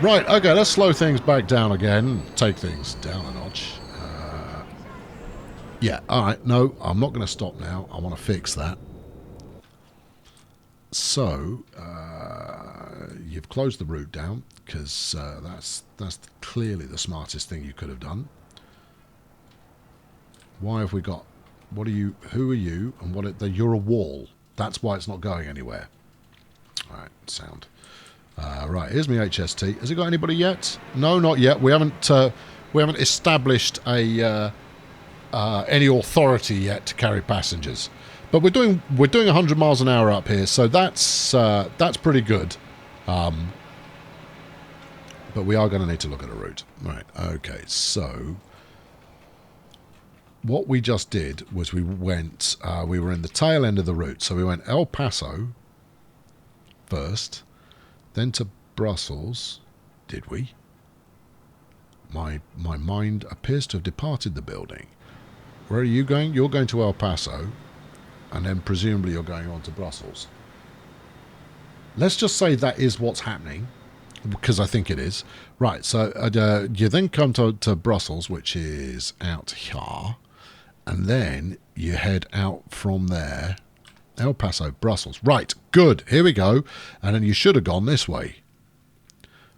Right, okay, let's slow things back down again. Take things down a notch. Yeah, alright, no, I'm not going to stop now. I want to fix that. So, you've closed the route down, because that's clearly the smartest thing you could have done. Why have we got... What are you... Who are you? And what... You're a wall. That's why it's not going anywhere. Alright, sound. Right, here's my HST. Has it got anybody yet? No, not yet. We haven't established any authority yet to carry passengers. But we're doing 100 miles an hour up here, so that's pretty good. But we are going to need to look at a route. Right, okay, so what we just did was we were in the tail end of the route. So we went El Paso first, then to Brussels, did we? My mind appears to have departed the building. Where are you going? You're going to El Paso, and then presumably you're going on to Brussels. Let's just say that is what's happening, because I think it is. Right, so you then come to Brussels, which is out here, and then you head out from there. El Paso, Brussels. Right, good, here we go. And then you should have gone this way.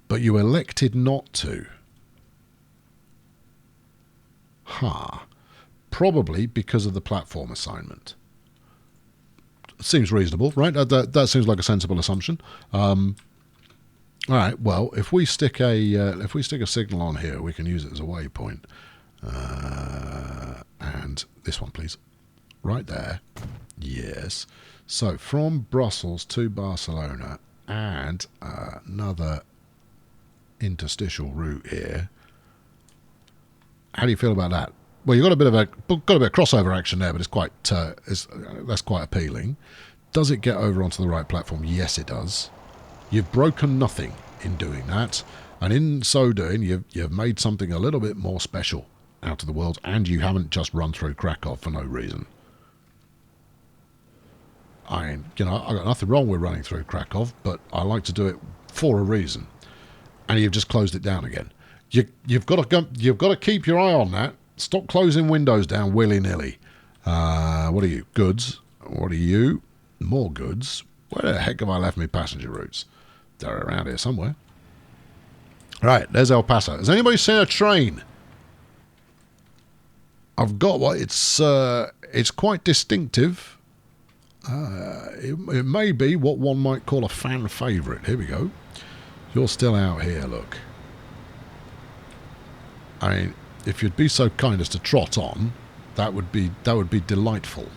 But you elected not to. Probably because of the platform assignment. Seems reasonable, right? That seems like a sensible assumption. All right. Well, if we stick a signal on here, we can use it as a waypoint. And this one, please. Right there. Yes. So from Brussels to Barcelona, and another interstitial route here. How do you feel about that? Well, you've got a bit of crossover action there, but it's quite that's quite appealing. Does it get over onto the right platform? Yes, it does. You've broken nothing in doing that, and in so doing, you've made something a little bit more special. out of the world, and you haven't just run through Krakow for no reason. I got nothing wrong with running through Krakow, but I like to do it for a reason. And you've just closed it down again. You've got to keep your eye on that. Stop closing windows down willy-nilly. What are you? Goods. What are you? More goods. Where the heck have I left my passenger routes? They're around here somewhere. Right, there's El Paso. Has anybody seen a train? I've got one. It's quite distinctive. It may be what one might call a fan favourite. Here we go. You're still out here, look. I mean, if you'd be so kind as to trot on, that would be delightful.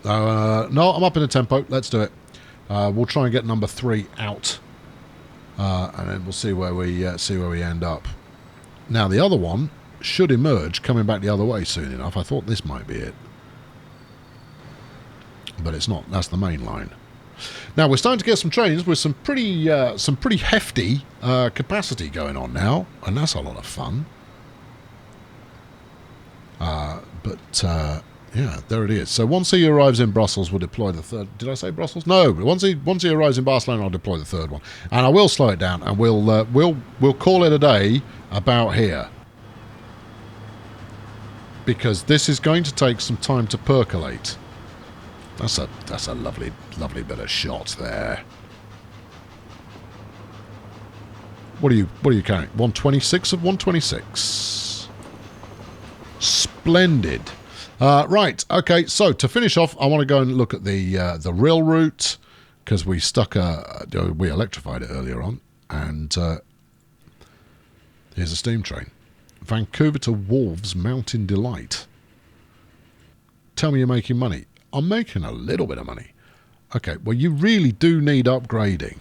No, I'm up in the tempo. Let's do it. We'll try and get number 3 out, and then we'll see where we end up. Now the other one should emerge coming back the other way soon enough. I thought this might be it, but it's not. That's the main line. Now we're starting to get some trains with some pretty hefty capacity going on now, and that's a lot of fun. Yeah, there it is. So once he arrives in Brussels, we'll deploy the third. Did I say Brussels? No, but once he arrives in Barcelona, I'll deploy the third one, and I will slow it down, and we'll call it a day about here, because this is going to take some time to percolate. That's a lovely bit of shot there. What are you carrying? 126 of 126. Splendid. Right, okay, so to finish off, I want to go and look at the rail route, because we electrified it earlier on, and here's a steam train. Vancouver to Wolves Mountain Delight. Tell me you're making money. I'm making a little bit of money. Okay, well, you really do need upgrading.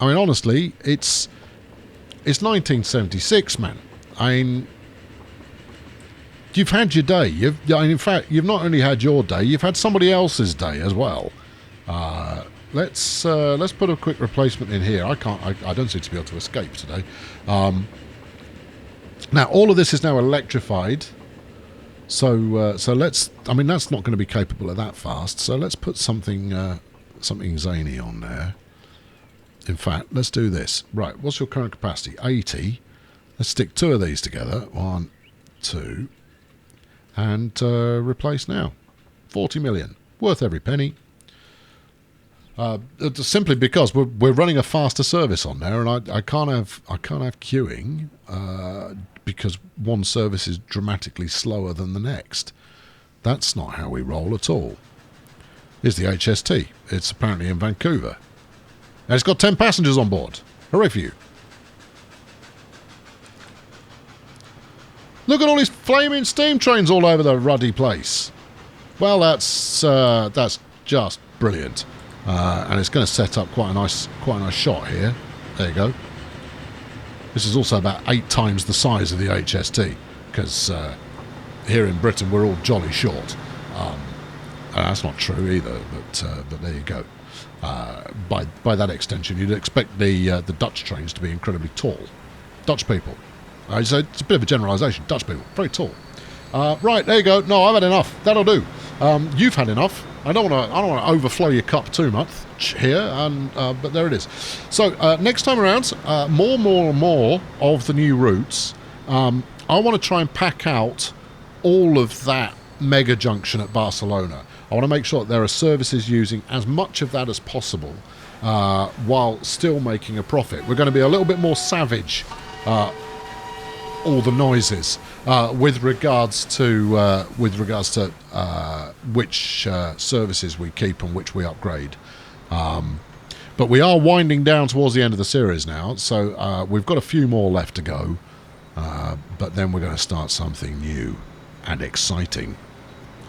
I mean, honestly, it's 1976, man. I mean, you've had your day. In fact, you've not only had your day, you've had somebody else's day as well. Let's put a quick replacement in here. I don't seem to be able to escape today. Now, all of this is now electrified. So let's. I mean, that's not going to be capable of that fast. So let's put something zany on there. In fact, let's do this. Right, what's your current capacity? 80. Let's stick 2 of these together. 1, 2, and replace now. 40 million, worth every penny. Simply because we're running a faster service on there, and I can't have queuing because one service is dramatically slower than the next. That's not how we roll at all. Here's the HST. It's apparently in Vancouver. And it's got 10 passengers on board. Hooray for you. Look at all these flaming steam trains all over the ruddy place. Well, that's just brilliant. And it's going to set up quite a nice shot here. There you go. This is also about 8 times the size of the HST, because here in Britain we're all jolly short. And that's not true either, but there you go. By that extension, you'd expect the Dutch trains to be incredibly tall. Dutch people. So it's a bit of a generalisation. Dutch people, very tall. Right, there you go. No, I've had enough. That'll do. You've had enough. I don't want to overflow your cup too much here, but there it is. So next time around, more of the new routes. I want to try and pack out all of that mega junction at Barcelona. I want to make sure that there are services using as much of that as possible while still making a profit. We're going to be a little bit more savage, all the noises, with regards to which services we keep and which we upgrade. But we are winding down towards the end of the series now, so we've got a few more left to go. But then we're going to start something new and exciting.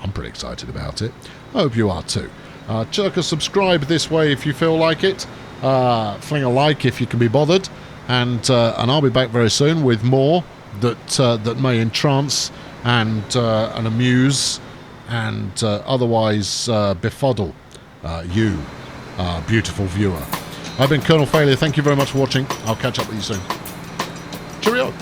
I'm pretty excited about it. I hope you are too. Chuck a subscribe this way if you feel like it. Fling a like if you can be bothered. And I'll be back very soon with more that may entrance and amuse and otherwise befuddle you, beautiful viewer. I've been Colonel Failure. Thank you very much for watching. I'll catch up with you soon. Cheerio.